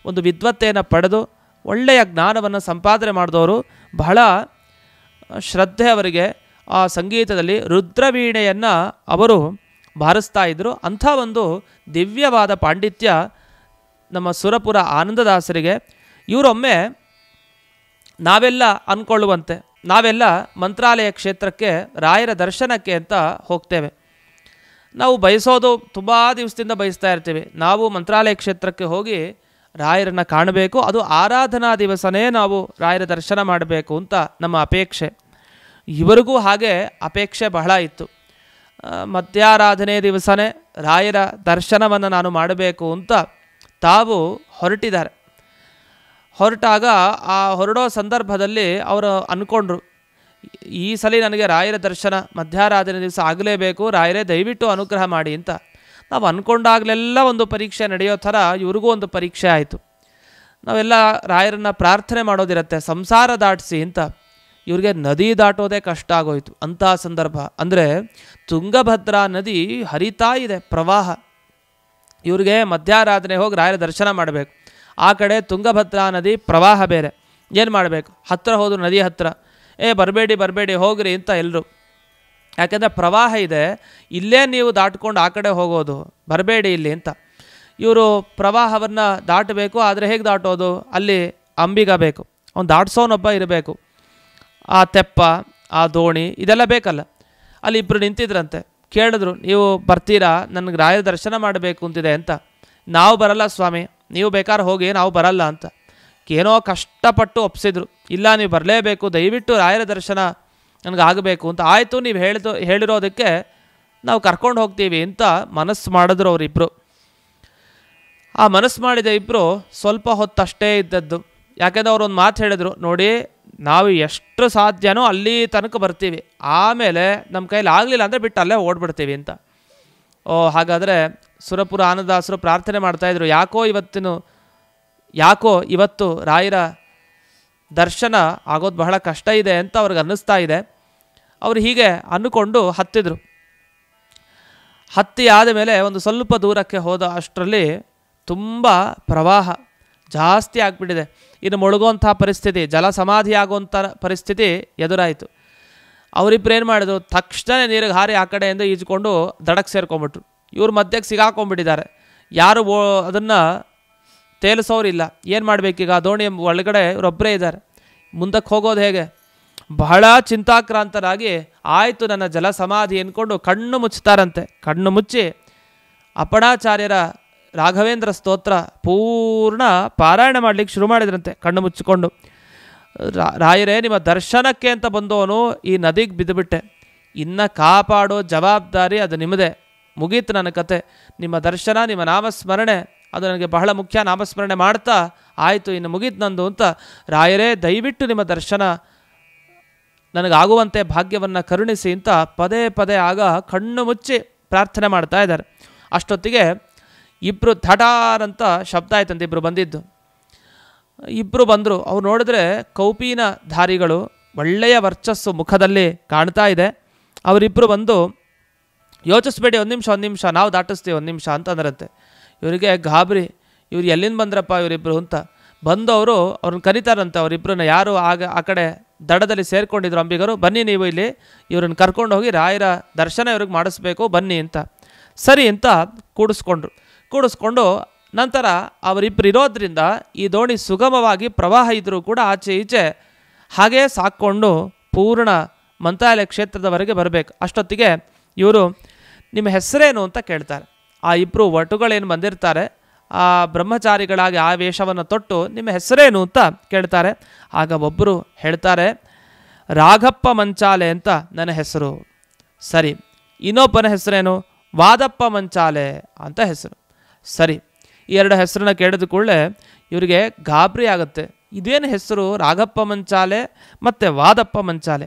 ಒಂದು ವಿದ್ವತ್ತೆಯನ್ನು ಪಡೆದು ಒಳ್ಳೆಯ ಜ್ಞಾನವನ್ನು ಸಂಪಾದನೆ ಮಾಡಿದವರು. ಬಹಳ ಶ್ರದ್ಧೆ ಅವರಿಗೆ ಆ ಸಂಗೀತದಲ್ಲಿ. ರುದ್ರವೀಣೆಯನ್ನು ಅವರು ಬಾರಿಸ್ತಾ ಇದ್ದರು. ಅಂಥ ಒಂದು ದಿವ್ಯವಾದ ಪಾಂಡಿತ್ಯ ನಮ್ಮ ಸುರಪುರ ಆನಂದದಾಸರಿಗೆ. ಇವರೊಮ್ಮೆ ನಾವೆಲ್ಲ ಅಂದ್ಕೊಳ್ಳುವಂತೆ ನಾವೆಲ್ಲ ಮಂತ್ರಾಲಯ ಕ್ಷೇತ್ರಕ್ಕೆ ರಾಯರ ದರ್ಶನಕ್ಕೆ ಅಂತ ಹೋಗ್ತೇವೆ. ನಾವು ಬಯಸೋದು ತುಂಬ ದಿವಸದಿಂದ ಬಯಸ್ತಾ ಇರ್ತೀವಿ. ನಾವು ಮಂತ್ರಾಲಯ ಕ್ಷೇತ್ರಕ್ಕೆ ಹೋಗಿ ರಾಯರನ್ನು ಕಾಣಬೇಕು, ಅದು ಆರಾಧನಾ ದಿವಸನೇ ನಾವು ರಾಯರ ದರ್ಶನ ಮಾಡಬೇಕು ಅಂತ ನಮ್ಮ ಅಪೇಕ್ಷೆ. ಇವರಿಗೂ ಹಾಗೆ ಅಪೇಕ್ಷೆ ಬಹಳ ಇತ್ತು. ಮಧ್ಯಾರಾಧನೆ ದಿವಸನೇ ರಾಯರ ದರ್ಶನವನ್ನು ನಾನು ಮಾಡಬೇಕು ಅಂತ ತಾವು ಹೊರಟಿದ್ದಾರೆ. ಹೊರಟಾಗ ಆ ಹೊರಡೋ ಸಂದರ್ಭದಲ್ಲಿ ಅವರು ಅಂದ್ಕೊಂಡ್ರು, ಈ ಸಲ ನನಗೆ ರಾಯರ ದರ್ಶನ ಮಧ್ಯಾರಾಧನೆ ದಿವಸ ಆಗಲೇಬೇಕು, ರಾಯರೇ ದಯವಿಟ್ಟು ಅನುಗ್ರಹ ಮಾಡಿ ಅಂತ. ನಾವು ಅಂದ್ಕೊಂಡಾಗಲೆಲ್ಲ ಒಂದು ಪರೀಕ್ಷೆ ನಡೆಯೋ ಥರ ಇವ್ರಿಗೂ ಒಂದು ಪರೀಕ್ಷೆ ಆಯಿತು. ನಾವೆಲ್ಲ ರಾಯರನ್ನು ಪ್ರಾರ್ಥನೆ ಮಾಡೋದಿರತ್ತೆ, ಸಂಸಾರ ದಾಟಿಸಿ ಅಂತ. ಇವ್ರಿಗೆ ನದಿ ದಾಟೋದೇ ಕಷ್ಟ ಆಗೋಯ್ತು. ಅಂಥ ಸಂದರ್ಭ ಅಂದರೆ ತುಂಗಭದ್ರಾ ನದಿ ಹರಿತಾ ಇದೆ, ಪ್ರವಾಹ. ಇವ್ರಿಗೆ ಮಧ್ಯಾರಾಧನೆ ಹೋಗಿ ರಾಯರ ದರ್ಶನ ಮಾಡಬೇಕು. ಆ ಕಡೆ ತುಂಗಭದ್ರಾ ನದಿ ಪ್ರವಾಹ ಬೇರೆ. ಏನು ಮಾಡಬೇಕು? ಹತ್ತಿರ ಹೋದ್ರು ನದಿ ಹತ್ತಿರ, ಬರಬೇಡಿ ಹೋಗ್ರಿ ಅಂತ ಎಲ್ಲರೂ. ಯಾಕೆಂದರೆ ಪ್ರವಾಹ ಇದೆ, ಇಲ್ಲೇ ನೀವು ದಾಟ್ಕೊಂಡು ಆ ಕಡೆ ಹೋಗೋದು, ಬರಬೇಡಿ ಇಲ್ಲಿ ಅಂತ. ಇವರು ಪ್ರವಾಹವನ್ನು ದಾಟಬೇಕು. ಆದರೆ ಹೇಗೆ ದಾಟೋದು? ಅಲ್ಲಿ ಅಂಬಿಗ ಬೇಕು, ಅವ್ನು ದಾಟ್ಸೋನೊಬ್ಬ ಇರಬೇಕು. ಆ ತೆಪ್ಪ, ಆ ದೋಣಿ ಇದೆಲ್ಲ ಬೇಕಲ್ಲ. ಅಲ್ಲಿ ಇಬ್ಬರು ನಿಂತಿದ್ರಂತೆ. ಕೇಳಿದ್ರು, ನೀವು ಬರ್ತೀರಾ? ನನಗೆ ರಾಯರ ದರ್ಶನ ಮಾಡಬೇಕು ಅಂತಿದೆ ಅಂತ. ನಾವು ಬರಲ್ಲ ಸ್ವಾಮಿ, ನೀವು ಬೇಕಾದ್ರೆ ಹೋಗಿ, ನಾವು ಬರಲ್ಲ ಅಂತ. ಏನೋ ಕಷ್ಟಪಟ್ಟು ಒಪ್ಪಿಸಿದ್ರು. ಇಲ್ಲ, ನೀವು ಬರಲೇಬೇಕು, ದಯವಿಟ್ಟು ರಾಯರ ದರ್ಶನ ನನಗೆ ಆಗಬೇಕು ಅಂತ. ಆಯಿತು, ನೀವು ಹೇಳಿರೋದಕ್ಕೆ ನಾವು ಕರ್ಕೊಂಡು ಹೋಗ್ತೀವಿ ಅಂತ ಮನಸ್ಸು ಮಾಡಿದ್ರು ಅವರಿಬ್ಬರು. ಆ ಮನಸ್ಸು ಮಾಡಿದ ಇಬ್ಬರು ಸ್ವಲ್ಪ ಹೊತ್ತಷ್ಟೇ ಇದ್ದದ್ದು. ಯಾಕೆಂದರೆ ಅವರೊಂದು ಮಾತು ಹೇಳಿದರು, ನೋಡಿ ನಾವು ಎಷ್ಟು ಸಾಧ್ಯನೋ ಅಲ್ಲಿ ತನಕ ಬರ್ತೀವಿ, ಆಮೇಲೆ ನಮ್ಮ ಕೈಲಿ ಆಗಲಿಲ್ಲ ಅಂದರೆ ಬಿಟ್ಟು ಅಲ್ಲೇ ಓಡ್ಬಿಡ್ತೀವಿ ಅಂತ. ಹಾಗಾದರೆ ಸುರಪುರ ಆನಂದದಾಸರು ಪ್ರಾರ್ಥನೆ ಮಾಡ್ತಾಯಿದ್ರು, ಯಾಕೋ ಇವತ್ತು ರಾಯರ ದರ್ಶನ ಆಗೋದು ಬಹಳ ಕಷ್ಟ ಇದೆ ಅಂತ ಅವ್ರಿಗೆ ಅನ್ನಿಸ್ತಾ ಇದೆ. ಅವರು ಹೀಗೆ ಅಂದುಕೊಂಡು ಹತ್ತಿದ್ರು. ಹತ್ತಿ ಆದಮೇಲೆ ಒಂದು ಸ್ವಲ್ಪ ದೂರಕ್ಕೆ ಹೋದ ಅಷ್ಟರಲ್ಲಿ ತುಂಬ ಪ್ರವಾಹ ಜಾಸ್ತಿ ಆಗಿಬಿಟ್ಟಿದೆ. ಇನ್ನು ಮುಳುಗುವಂಥ ಪರಿಸ್ಥಿತಿ, ಜಲ ಸಮಾಧಿ ಆಗುವಂಥ ಪರಿಸ್ಥಿತಿ ಎದುರಾಯಿತು. ಅವರಿಬ್ಬರು ಏನು ಮಾಡಿದ್ರು? ತಕ್ಷಣ ನೀರಿಗೆ ಹಾರಿ ಆ ಕಡೆಯಿಂದ ಈಜ್ಕೊಂಡು ದಡಕ್ಕೆ ಸೇರ್ಕೊಂಡ್ಬಿಟ್ರು. ಇವ್ರ ಮಧ್ಯಕ್ಕೆ ಸಿಗಾಕೊಂಡ್ಬಿಟ್ಟಿದ್ದಾರೆ. ಯಾರು ಅದನ್ನು ತೇಲಿಸೋರಿಲ್ಲ. ಏನು ಮಾಡಬೇಕೀಗ? ದೋಣಿ ಒಳಗಡೆ ಇವರೊಬ್ಬರೇ ಇದ್ದಾರೆ. ಮುಂದಕ್ಕೆ ಹೋಗೋದು ಹೇಗೆ? ಬಹಳ ಚಿಂತಾಕ್ರಾಂತರಾಗಿ ಆಯಿತು ನನ್ನ ಜಲ ಸಮಾಧಿ ಅಂದ್ಕೊಂಡು ಕಣ್ಣು ಮುಚ್ತಾರಂತೆ. ಕಣ್ಣು ಮುಚ್ಚಿ ಅಪ್ಪಣಾಚಾರ್ಯರ ರಾಘವೇಂದ್ರ ಸ್ತೋತ್ರ ಪೂರ್ಣ ಪಾರಾಯಣ ಮಾಡಲಿಕ್ಕೆ ಶುರು ಮಾಡಿದ್ರಂತೆ ಕಣ್ಣು ಮುಚ್ಚಿಕೊಂಡು. ರಾಯರೇ, ನಿಮ್ಮ ದರ್ಶನಕ್ಕೆ ಅಂತ ಬಂದವನು ಈ ನದಿಗೆ ಬಿದ್ದುಬಿಟ್ಟೆ, ಇನ್ನು ಕಾಪಾಡೋ ಜವಾಬ್ದಾರಿ ಅದು ನಿಮ್ಮದೇ. ಮುಗೀತು ನನ್ನ ಕತೆ. ನಿಮ್ಮ ದರ್ಶನ, ನಿಮ್ಮ ನಾಮಸ್ಮರಣೆ ಅದು ನನಗೆ ಬಹಳ ಮುಖ್ಯ. ನಾಮಸ್ಮರಣೆ ಮಾಡ್ತಾ ಆಯಿತು, ಇನ್ನು ಮುಗೀತು ನಂದು ಅಂತ. ರಾಯರೇ, ದಯವಿಟ್ಟು ನಿಮ್ಮ ದರ್ಶನ ನನಗಾಗುವಂತೆ ಭಾಗ್ಯವನ್ನು ಕರುಣಿಸಿ ಅಂತ ಪದೇ ಪದೇ ಆಗ ಕಣ್ಣು ಮುಚ್ಚಿ ಪ್ರಾರ್ಥನೆ ಮಾಡ್ತಾ ಇದ್ದಾರೆ. ಅಷ್ಟೊತ್ತಿಗೆ ಇಬ್ಬರು ಥಟಾರಂತ ಶಬ್ದ ಆಯ್ತಂತೆ. ಇಬ್ಬರು ಬಂದಿದ್ದು. ಇಬ್ಬರು ಬಂದರು. ಅವ್ರು ನೋಡಿದ್ರೆ ಕೌಪೀನ ಧಾರಿಗಳು, ಒಳ್ಳೆಯ ವರ್ಚಸ್ಸು ಮುಖದಲ್ಲಿ ಕಾಣ್ತಾ ಇದೆ. ಅವರಿಬ್ಬರು ಬಂದು ಯೋಚಿಸ್ಬೇಡಿ, ಒಂದು ನಿಮಿಷ ನಾವು ದಾಟಿಸ್ತೀವಿ, ಒಂದು ನಿಮಿಷ ಅಂತ ಅಂದ್ರಂತೆ. ಇವರಿಗೆ ಗಾಬರಿ, ಇವ್ರು ಎಲ್ಲಿಂದ ಬಂದ್ರಪ್ಪ ಇವರಿಬ್ಬರು ಅಂತ ಬಂದು ಅವ್ರನ್ನ ಕರೀತಾರಂತೆ. ಅವರಿಬ್ಬರನ್ನ ಯಾರು ಆ ಕಡೆ ದಡದಲ್ಲಿ ಸೇರಿಕೊಂಡಿದ್ರು ಅಂಬಿಗರು, ಬನ್ನಿ ನೀವು ಇಲ್ಲಿ ಇವ್ರನ್ನ ಕರ್ಕೊಂಡು ಹೋಗಿ ರಾಯರ ದರ್ಶನ ಇವ್ರಿಗೆ ಮಾಡಿಸ್ಬೇಕು ಬನ್ನಿ ಅಂತ. ಸರಿ ಅಂತ ಕೂಡಿಸ್ಕೊಂಡು ನಂತರ ಅವರಿಬ್ಬರು ಇರೋದ್ರಿಂದ ಈ ದೋಣಿ ಸುಗಮವಾಗಿ ಪ್ರವಾಹ ಇದ್ದರೂ ಕೂಡ ಆಚೆ ಈಚೆ ಹಾಗೇ ಸಾಕ್ಕೊಂಡು ಪೂರ್ಣ ಮಂತ್ರಾಲಯ ಕ್ಷೇತ್ರದವರೆಗೆ ಬರಬೇಕು. ಅಷ್ಟೊತ್ತಿಗೆ ಇವರು ನಿಮ್ಮ ಹೆಸರೇನು ಅಂತ ಕೇಳ್ತಾರೆ. ಆ ಇಬ್ಬರು ವಟುಗಳೇನು ಬಂದಿರ್ತಾರೆ ಆ ಬ್ರಹ್ಮಚಾರಿಗಳಾಗಿ ಆ ವೇಷವನ್ನು ತೊಟ್ಟು ನಿಮ್ಮ ಹೆಸರೇನು ಅಂತ ಕೇಳ್ತಾರೆ. ಆಗ ಒಬ್ಬರು ಹೇಳ್ತಾರೆ, ರಾಘಪ್ಪ ಮಂಚಾಲೆ ಅಂತ ನನ್ನ ಹೆಸರು. ಸರಿ, ಇನ್ನೊಬ್ಬನ ಹೆಸರೇನು? ವಾದಪ್ಪ ಮಂಚಾಲೆ ಅಂತ ಹೆಸರು. ಸರಿ, ಈ ಎರಡು ಹೆಸರನ್ನ ಕೇಳಿದ ಕೂಡಲೇ ಇವರಿಗೆ ಗಾಬರಿ ಆಗುತ್ತೆ. ಇದೇನು ಹೆಸರು, ರಾಘಪ್ಪ ಮಂಚಾಲೆ ಮತ್ತು ವಾದಪ್ಪ ಮಂಚಾಲೆ?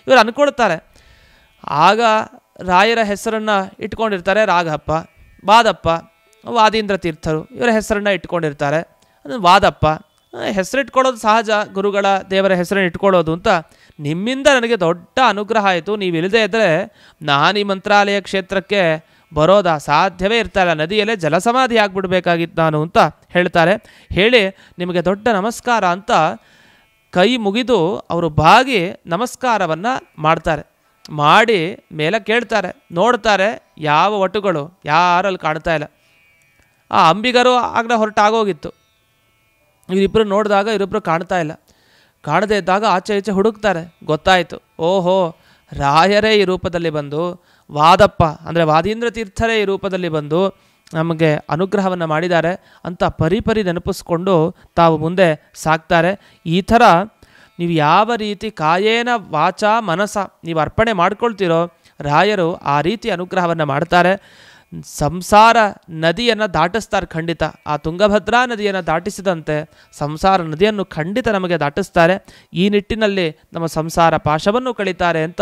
ಇವರು ಅಂದ್ಕೊಳ್ತಾರೆ, ಆಗ ರಾಯರ ಹೆಸರನ್ನು ಇಟ್ಕೊಂಡಿರ್ತಾರೆ ರಾಘಪ್ಪ, ವಾದಪ್ಪ ವಾದೀಂದ್ರ ತೀರ್ಥರು ಇವರ ಹೆಸರನ್ನು ಇಟ್ಕೊಂಡಿರ್ತಾರೆ. ಅದು ವಾದಪ್ಪ ಹೆಸರಿಟ್ಕೊಳ್ಳೋದು ಸಹಜ, ಗುರುಗಳ ದೇವರ ಹೆಸರನ್ನು ಇಟ್ಕೊಳ್ಳೋದು ಅಂತ. ನಿಮ್ಮಿಂದ ನನಗೆ ದೊಡ್ಡ ಅನುಗ್ರಹ ಆಯಿತು, ನೀವು ಇಲ್ಲದೇ ಇದ್ದರೆ ನಾನು ಈ ಮಂತ್ರಾಲಯ ಕ್ಷೇತ್ರಕ್ಕೆ ಬರೋದಾ ಸಾಧ್ಯವೇ ಇರ್ತಾಯಿಲ್ಲ, ನದಿಯಲ್ಲೇ ಜಲಸಮಾಧಿ ಆಗಿಬಿಡ್ಬೇಕಾಗಿತ್ತು ನಾನು ಅಂತ ಹೇಳ್ತಾರೆ. ಹೇಳಿ ನಿಮಗೆ ದೊಡ್ಡ ನಮಸ್ಕಾರ ಅಂತ ಕೈ ಮುಗಿದು ಅವರು ಬಾಗಿ ನಮಸ್ಕಾರವನ್ನು ಮಾಡ್ತಾರೆ. ಮಾಡಿ ಮೇಲೆ ಕೇಳ್ತಾರೆ, ನೋಡ್ತಾರೆ ಯಾವ ವಟುಗಳು ಯಾರಲ್ಲಿ ಕಾಣ್ತಾ ಇಲ್ಲ. ಆ ಅಂಬಿಗರು ಆಗಲೇ ಹೊರಟಾಗೋಗಿತ್ತು. ಇವರಿಬ್ಬರು ನೋಡಿದಾಗ ಇವರಿಬ್ಬರು ಕಾಣ್ತಾ ಇಲ್ಲ. ಕಾಣದೇ ಇದ್ದಾಗ ಆಚೆ ಈಚೆ ಹುಡುಕ್ತಾರೆ. ಗೊತ್ತಾಯಿತು, ಓಹೋ ರಾಯರೇ ಈ ರೂಪದಲ್ಲಿ ಬಂದು, ವಾದಪ್ಪ ಅಂದರೆ ವಾದೀಂದ್ರ ತೀರ್ಥರೇ ಈ ರೂಪದಲ್ಲಿ ಬಂದು ನಮಗೆ ಅನುಗ್ರಹವನ್ನು ಮಾಡಿದ್ದಾರೆ ಅಂತ ಪರಿಪರಿ ನೆನಪಿಸ್ಕೊಂಡು ತಾವು ಮುಂದೆ ಸಾಕ್ತಾರೆ. ಈ ಥರ ನೀವು ಯಾವ ರೀತಿ ಕಾಯೇನ ವಾಚ ಮನಸ ನೀವು ಅರ್ಪಣೆ ಮಾಡ್ಕೊಳ್ತೀರೋ ರಾಯರು ಆ ರೀತಿ ಅನುಗ್ರಹವನ್ನು ಮಾಡ್ತಾರೆ. ಸಂಸಾರ ನದಿಯನ್ನು ದಾಟಿಸ್ತಾರೆ ಖಂಡಿತ. ಆ ತುಂಗಭದ್ರಾ ನದಿಯನ್ನು ದಾಟಿಸಿದಂತೆ ಸಂಸಾರ ನದಿಯನ್ನು ಖಂಡಿತ ನಮಗೆ ದಾಟಿಸ್ತಾರೆ. ಈ ನಿಟ್ಟಿನಲ್ಲಿ ನಮ್ಮ ಸಂಸಾರ ಪಾಶವನ್ನು ಕಳೀತಾರೆ ಅಂತ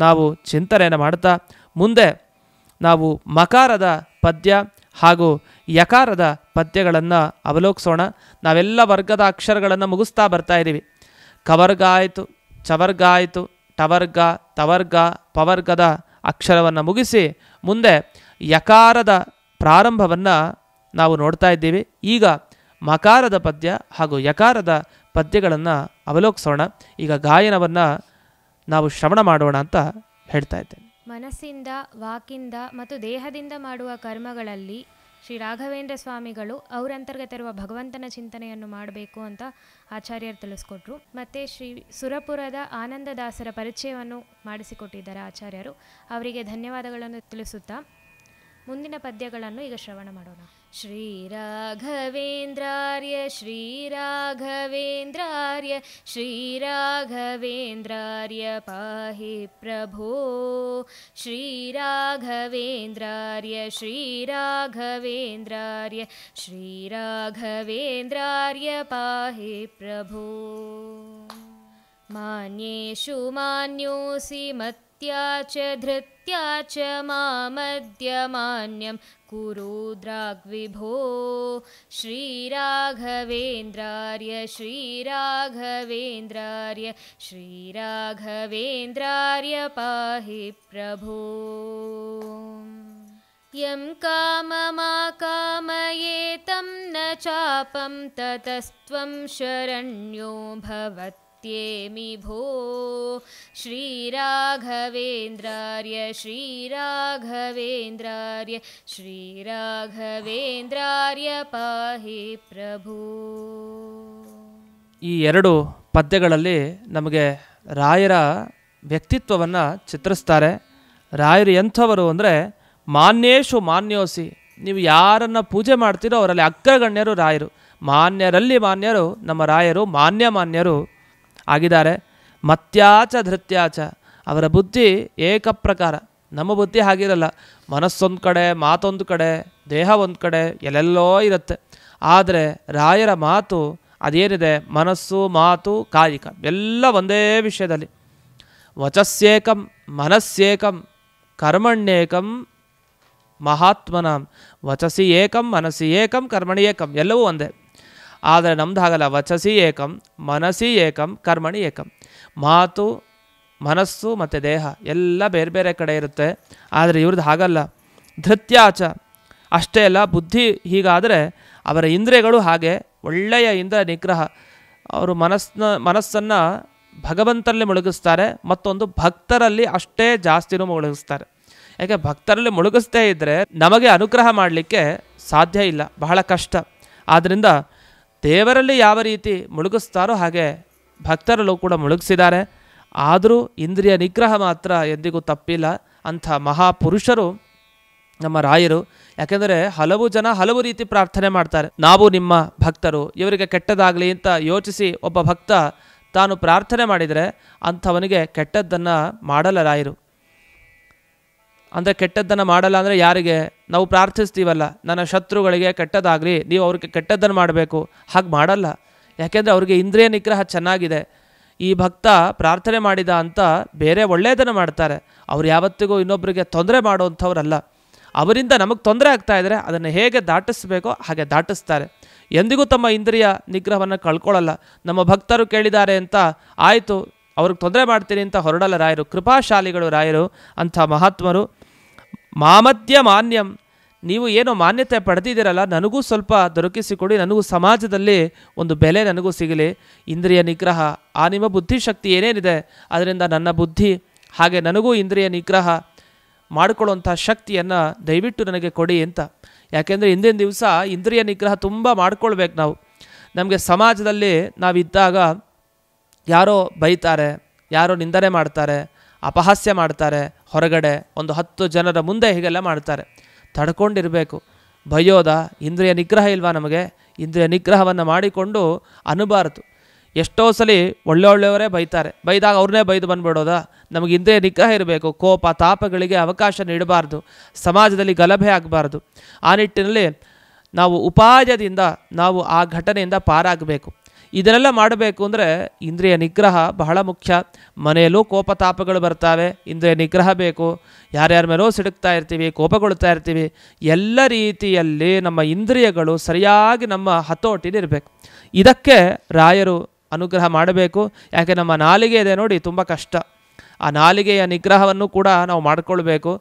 ನಾವು ಚಿಂತನೆಯನ್ನು ಮಾಡ್ತಾ ಮುಂದೆ ನಾವು ಮಕಾರದ ಪದ್ಯ ಹಾಗೂ ಯಕಾರದ ಪದ್ಯಗಳನ್ನು ಅವಲೋಕಿಸೋಣ. ನಾವೆಲ್ಲ ವರ್ಗದ ಅಕ್ಷರಗಳನ್ನು ಮುಗಿಸ್ತಾ ಬರ್ತಾ ಇದ್ದೀವಿ. ಕವರ್ಗ ಆಯಿತು, ಚವರ್ಗ ಆಯಿತು, ಟವರ್ಗ, ತವರ್ಗ, ಪವರ್ಗದ ಅಕ್ಷರವನ್ನು ಮುಗಿಸಿ ಮುಂದೆ ಯಕಾರದ ಪ್ರಾರಂಭವನ್ನು ನಾವು ನೋಡ್ತಾ ಇದ್ದೀವಿ. ಈಗ ಮಕಾರದ ಪದ್ಯ ಹಾಗೂ ಯಕಾರದ ಪದ್ಯಗಳನ್ನು ಅವಲೋಕಿಸೋಣ. ಈಗ ಗಾಯನವನ್ನು ನಾವು ಶ್ರವಣ ಮಾಡೋಣ ಅಂತ ಹೇಳ್ತಾ ಇದ್ದೇನೆ. ಮನಸ್ಸಿಂದ, ವಾಕಿಂದ ಮತ್ತು ದೇಹದಿಂದ ಮಾಡುವ ಕರ್ಮಗಳಲ್ಲಿ ಶ್ರೀ ರಾಘವೇಂದ್ರ ಸ್ವಾಮಿಗಳು ಅವರಂತರ್ಗತ ಇರುವ ಭಗವಂತನ ಚಿಂತನೆಯನ್ನು ಮಾಡಬೇಕು ಅಂತ ಆಚಾರ್ಯರು ತಿಳಿಸ್ಕೊಟ್ರು. ಮತ್ತು ಶ್ರೀ ಸುರಪುರದ ಆನಂದದಾಸರ ಪರಿಚಯವನ್ನು ಮಾಡಿಸಿಕೊಟ್ಟಿದ್ದಾರೆ ಆಚಾರ್ಯರು. ಅವರಿಗೆ ಧನ್ಯವಾದಗಳನ್ನು ತಿಳಿಸುತ್ತಾ ಮುಂದಿನ ಪದ್ಯಗಳನ್ನು ಈಗ ಶ್ರವಣ ಮಾಡೋಣ. ಶ್ರೀರಾಘವೇಂದ್ರಾರ್ಯ ಶ್ರೀರಾಘವೇಂದ್ರಾರ್ಯ ಶ್ರೀರಾಘವೇಂದ್ರಾರ್ಯ ಪಾಹಿ ಪ್ರಭೋ ಶ್ರೀರಾಘವೇಂದ್ರಾರ್ಯ ಶ್ರೀರಾಘವೇಂದ್ರಾರ್ಯ ಶ್ರೀರಾಘವೇಂದ್ರಾರ್ಯ ಪಾಹಿ ಪ್ರಭೋ ಮಾನ್ಯೇಷು ಮಾನ್ಯೋಸಿ ಮತ್ಯಾ ಚ ಧೃತ್ಯಾ ಚ ಮಾಮದ್ಯ ಮಾನ್ಯಂ ಕುರುದ್ರಾಗ್ವಿಭೋ ಶ್ರೀರಾಘವೇಂದ್ರಾರ್ಯ ಶ್ರೀರಾಘವೇಂದ್ರಾರ್ಯ ಶ್ರೀರಾಘವೇಂದ್ರಾರ್ಯ ಪಾಹಿ ಪ್ರಭೋ ಯಂ ಕಾಮಮಾಕಾಮಯೇತಂ ನ ಚಾಪಂ ತತಸ್ತ್ವಂ ಶರಣ್ಯೋ ಭವತ್ಯೇಮಿ ಭೋ ಶ್ರೀರಾಘವೇಂದ್ರಾರ್ಯ ಶ್ರೀರಾಘವೇಂದ್ರಾರ್ಯ ಶ್ರೀರಾಘವೇಂದ್ರಾರ್ಯ ಪಾಹಿ ಪ್ರಭೋ. ಈ ಎರಡು ಪದ್ಯಗಳಲ್ಲಿ ನಮಗೆ ರಾಯರ ವ್ಯಕ್ತಿತ್ವವನ್ನು ಚಿತ್ರಿಸ್ತಾರೆ. ರಾಯರು ಎಂಥವರು ಅಂದರೆ ಮಾನ್ಯೇಷು ಮಾನ್ಯೋಸಿ, ನೀವು ಯಾರನ್ನು ಪೂಜೆ ಮಾಡ್ತೀರೋ ಅವರಲ್ಲಿ ಅಗ್ರಗಣ್ಯರು ರಾಯರು. ಮಾನ್ಯರಲ್ಲಿ ಮಾನ್ಯರು ನಮ್ಮ ರಾಯರು ಮಾನ್ಯರು ಆಗಿದ್ದಾರೆ. ಮತ್ಯಾಚ ಧೃತ್ಯಾಚ, ಅವರ ಬುದ್ಧಿ ಏಕಪ್ರಕಾರ. ನಮ್ಮ ಬುದ್ಧಿ ಹಾಗಿರಲ್ಲ, ಮನಸ್ಸೊಂದು ಕಡೆ, ಮಾತೊಂದು ಕಡೆ, ದೇಹ ಒಂದು ಕಡೆ, ಎಲ್ಲೆಲ್ಲೋ ಇರುತ್ತೆ. ಆದರೆ ರಾಯರ ಮಾತು ಅದೇನಿದೆ, ಮನಸ್ಸು ಮಾತು ಕಾಯಿಕ ಎಲ್ಲ ಒಂದೇ ವಿಷಯದಲ್ಲಿ. ವಚಸ್ಸೇಕಂ ಮನಸ್ಸೇಕಂ ಕರ್ಮಣ್ಯೇಕಂ ಮಹಾತ್ಮನಾಂ, ವಚಸಿ ಏಕಂ ಮನಸ್ಸಿ ಏಕಂ ಕರ್ಮಣಿ ಏಕಂ, ಎಲ್ಲವೂ ಒಂದೇ. ಆದರೆ ನಮ್ದು ಹಾಗಲ್ಲ, ವಚಸಿ ಏಕಂ ಮನಸ್ಸಿ ಏಕಂ ಕರ್ಮಣಿ ಏಕಂ. ಮಾತು, ಮನಸ್ಸು ಮತ್ತು ದೇಹ ಎಲ್ಲ ಬೇರೆ ಬೇರೆ ಕಡೆ ಇರುತ್ತೆ. ಆದರೆ ಇವ್ರದ್ದು ಹಾಗಲ್ಲ. ಧೃತ್ಯಾಚ ಅಷ್ಟೇ ಅಲ್ಲ, ಬುದ್ಧಿ ಹೀಗಾದರೆ ಅವರ ಇಂದ್ರಿಯಗಳು ಹಾಗೆ ಒಳ್ಳೆಯ ಇಂದ್ರಿಯ ನಿಗ್ರಹ. ಅವರು ಮನಸ್ಸನ್ನು ಭಗವಂತನಲ್ಲಿ ಮುಳುಗಿಸ್ತಾರೆ, ಮತ್ತೊಂದು ಭಕ್ತರಲ್ಲಿ ಅಷ್ಟೇ ಜಾಸ್ತಿನೂ ಮುಳುಗಿಸ್ತಾರೆ. ಯಾಕೆ ಭಕ್ತರಲ್ಲಿ ಮುಳುಗಿಸ್ತೇ ಇದ್ದರೆ ನಮಗೆ ಅನುಗ್ರಹ ಮಾಡಲಿಕ್ಕೆ ಸಾಧ್ಯ ಇಲ್ಲ, ಬಹಳ ಕಷ್ಟ. ಆದ್ದರಿಂದ ದೇವರಲ್ಲಿ ಯಾವ ರೀತಿ ಮುಳುಗಿಸ್ತಾರೋ ಹಾಗೆ ಭಕ್ತರಲ್ಲೂ ಕೂಡ ಮುಳುಗಿಸಿದ್ದಾರೆ. ಆದರೂ ಇಂದ್ರಿಯ ನಿಗ್ರಹ ಮಾತ್ರ ಎಂದಿಗೂ ತಪ್ಪಿಲ್ಲ. ಅಂಥ ಮಹಾಪುರುಷರು ನಮ್ಮ ರಾಯರು. ಯಾಕೆಂದರೆ ಹಲವು ಜನ ಹಲವು ರೀತಿ ಪ್ರಾರ್ಥನೆ ಮಾಡ್ತಾರೆ. ನಾವು ನಿಮ್ಮ ಭಕ್ತರು, ಇವರಿಗೆ ಕೆಟ್ಟದಾಗಲಿ ಅಂತ ಯೋಚಿಸಿ ಒಬ್ಬ ಭಕ್ತ ತಾನು ಪ್ರಾರ್ಥನೆ ಮಾಡಿದರೆ ಅಂಥವನಿಗೆ ಕೆಟ್ಟದ್ದನ್ನು ಮಾಡಲ್ಲ ರಾಯರು. ಅಂದರೆ ಕೆಟ್ಟದ್ದನ್ನು ಮಾಡಲ್ಲ ಅಂದರೆ ಯಾರಿಗೆ? ನಾವು ಪ್ರಾರ್ಥಿಸ್ತೀವಲ್ಲ, ನನ್ನ ಶತ್ರುಗಳಿಗೆ ಕೆಟ್ಟದಾಗಲಿ, ನೀವು ಅವ್ರಿಗೆ ಕೆಟ್ಟದ್ದನ್ನು ಮಾಡಬೇಕು, ಹಾಗೆ ಮಾಡಲ್ಲ. ಯಾಕೆಂದರೆ ಅವ್ರಿಗೆ ಇಂದ್ರಿಯ ನಿಗ್ರಹ ಚೆನ್ನಾಗಿದೆ. ಈ ಭಕ್ತ ಪ್ರಾರ್ಥನೆ ಮಾಡಿದ ಅಂತ ಬೇರೆ ಒಳ್ಳೆಯದನ್ನು ಮಾಡ್ತಾರೆ. ಅವ್ರು ಯಾವತ್ತಿಗೂ ಇನ್ನೊಬ್ಬರಿಗೆ ತೊಂದರೆ ಮಾಡುವಂಥವ್ರಲ್ಲ. ಅವರಿಂದ ನಮಗೆ ತೊಂದರೆ ಆಗ್ತಾ ಇದ್ದರೆ ಅದನ್ನು ಹೇಗೆ ದಾಟಿಸ್ಬೇಕೋ ಹಾಗೆ ದಾಟಿಸ್ತಾರೆ. ಎಂದಿಗೂ ತಮ್ಮ ಇಂದ್ರಿಯ ನಿಗ್ರಹವನ್ನು ಕಳ್ಕೊಳ್ಳಲ್ಲ. ನಮ್ಮ ಭಕ್ತರು ಕೇಳಿದ್ದಾರೆ ಅಂತ ಆಯಿತು ಅವ್ರಿಗೆ ತೊಂದರೆ ಮಾಡ್ತೀನಿ ಅಂತ ಹೊರಡಲ್ಲ ರಾಯರು. ಕೃಪಾಶಾಲಿಗಳು ರಾಯರು, ಅಂಥ ಮಹಾತ್ಮರು. ಮಾಮಧ್ಯ ಮಾನ್ಯಂ, ನೀವು ಏನೋ ಮಾನ್ಯತೆ ಪಡೆದಿದ್ದೀರಲ್ಲ, ನನಗೂ ಸ್ವಲ್ಪ ದೊರಕಿಸಿಕೊಡಿ, ನನಗೂ ಸಮಾಜದಲ್ಲಿ ಒಂದು ಬೆಲೆ ನನಗೂ ಸಿಗಲಿ. ಇಂದ್ರಿಯ ನಿಗ್ರಹ, ಆ ನಿಮ್ಮ ಬುದ್ಧಿಶಕ್ತಿ ಏನೇನಿದೆ ಅದರಿಂದ ನನ್ನ ಬುದ್ಧಿ ಹಾಗೆ ನನಗೂ ಇಂದ್ರಿಯ ನಿಗ್ರಹ ಮಾಡಿಕೊಳ್ಳುವಂಥ ಶಕ್ತಿಯನ್ನು ದಯವಿಟ್ಟು ನನಗೆ ಕೊಡಿ ಅಂತ. ಯಾಕೆಂದರೆ ಇಂದಿನ ದಿವಸ ಇಂದ್ರಿಯ ನಿಗ್ರಹ ತುಂಬ ಮಾಡ್ಕೊಳ್ಬೇಕು ನಾವು. ನಮಗೆ ಸಮಾಜದಲ್ಲಿ ನಾವಿದ್ದಾಗ ಯಾರೋ ಬೈತಾರೆ, ಯಾರೋ ನಿಂದನೆ ಮಾಡ್ತಾರೆ, ಅಪಹಾಸ್ಯ ಮಾಡ್ತಾರೆ, ಹೊರಗಡೆ ಒಂದು 10 ಜನರ ಮುಂದೆ ಹೀಗೆಲ್ಲ ಮಾಡ್ತಾರೆ. ತಡ್ಕೊಂಡಿರಬೇಕು. ಬೈಯೋದ ಇಂದ್ರಿಯ ನಿಗ್ರಹ ಇಲ್ವಾ ನಮಗೆ? ಇಂದ್ರಿಯ ನಿಗ್ರಹವನ್ನು ಮಾಡಿಕೊಂಡು ಅನ್ನಬಾರದು. ಎಷ್ಟೋ ಸಲ ಒಳ್ಳೆಯವರೇ ಬೈತಾರೆ, ಬೈದಾಗ ಅವ್ರನ್ನೇ ಬೈದು ಬಂದುಬಿಡೋದಾ? ನಮಗೆ ಇಂದ್ರಿಯ ನಿಗ್ರಹ ಇರಬೇಕು. ಕೋಪ ತಾಪಗಳಿಗೆ ಅವಕಾಶ ನೀಡಬಾರ್ದು, ಸಮಾಜದಲ್ಲಿ ಗಲಭೆ ಆಗಬಾರ್ದು. ಆ ನಿಟ್ಟಿನಲ್ಲಿ ನಾವು ಉಪಾಯದಿಂದ ನಾವು ಆ ಘಟನೆಯಿಂದ ಪಾರಾಗಬೇಕು. ಇದನ್ನೆಲ್ಲ ಮಾಡಬೇಕು ಅಂದರೆ ಇಂದ್ರಿಯ ನಿಗ್ರಹ ಬಹಳ ಮುಖ್ಯ. ಮನೆಯಲ್ಲೂ ಕೋಪ ತಾಪಗಳು ಬರ್ತಾವೆ, ಇಂದ್ರಿಯ ನಿಗ್ರಹ ಬೇಕು. ಯಾರ್ಯಾರ ಮೇಲೋ ಸಿಡುಕ್ತಾ ಇರ್ತೀವಿ, ಕೋಪಗೊಳ್ತಾ ಇರ್ತೀವಿ. ಎಲ್ಲ ರೀತಿಯಲ್ಲಿ ನಮ್ಮ ಇಂದ್ರಿಯಗಳು ಸರಿಯಾಗಿ ನಮ್ಮ ಹತೋಟಿಲಿರಬೇಕು. ಇದಕ್ಕೆ ರಾಯರು ಅನುಗ್ರಹ ಮಾಡಬೇಕು. ಯಾಕೆ ನಮ್ಮ ನಾಲಿಗೆ ಇದೆ ನೋಡಿ, ತುಂಬ ಕಷ್ಟ. ಆ ನಾಲಿಗೆಯ ನಿಗ್ರಹವನ್ನು ಕೂಡ ನಾವು ಮಾಡಿಕೊಳ್ಬೇಕು.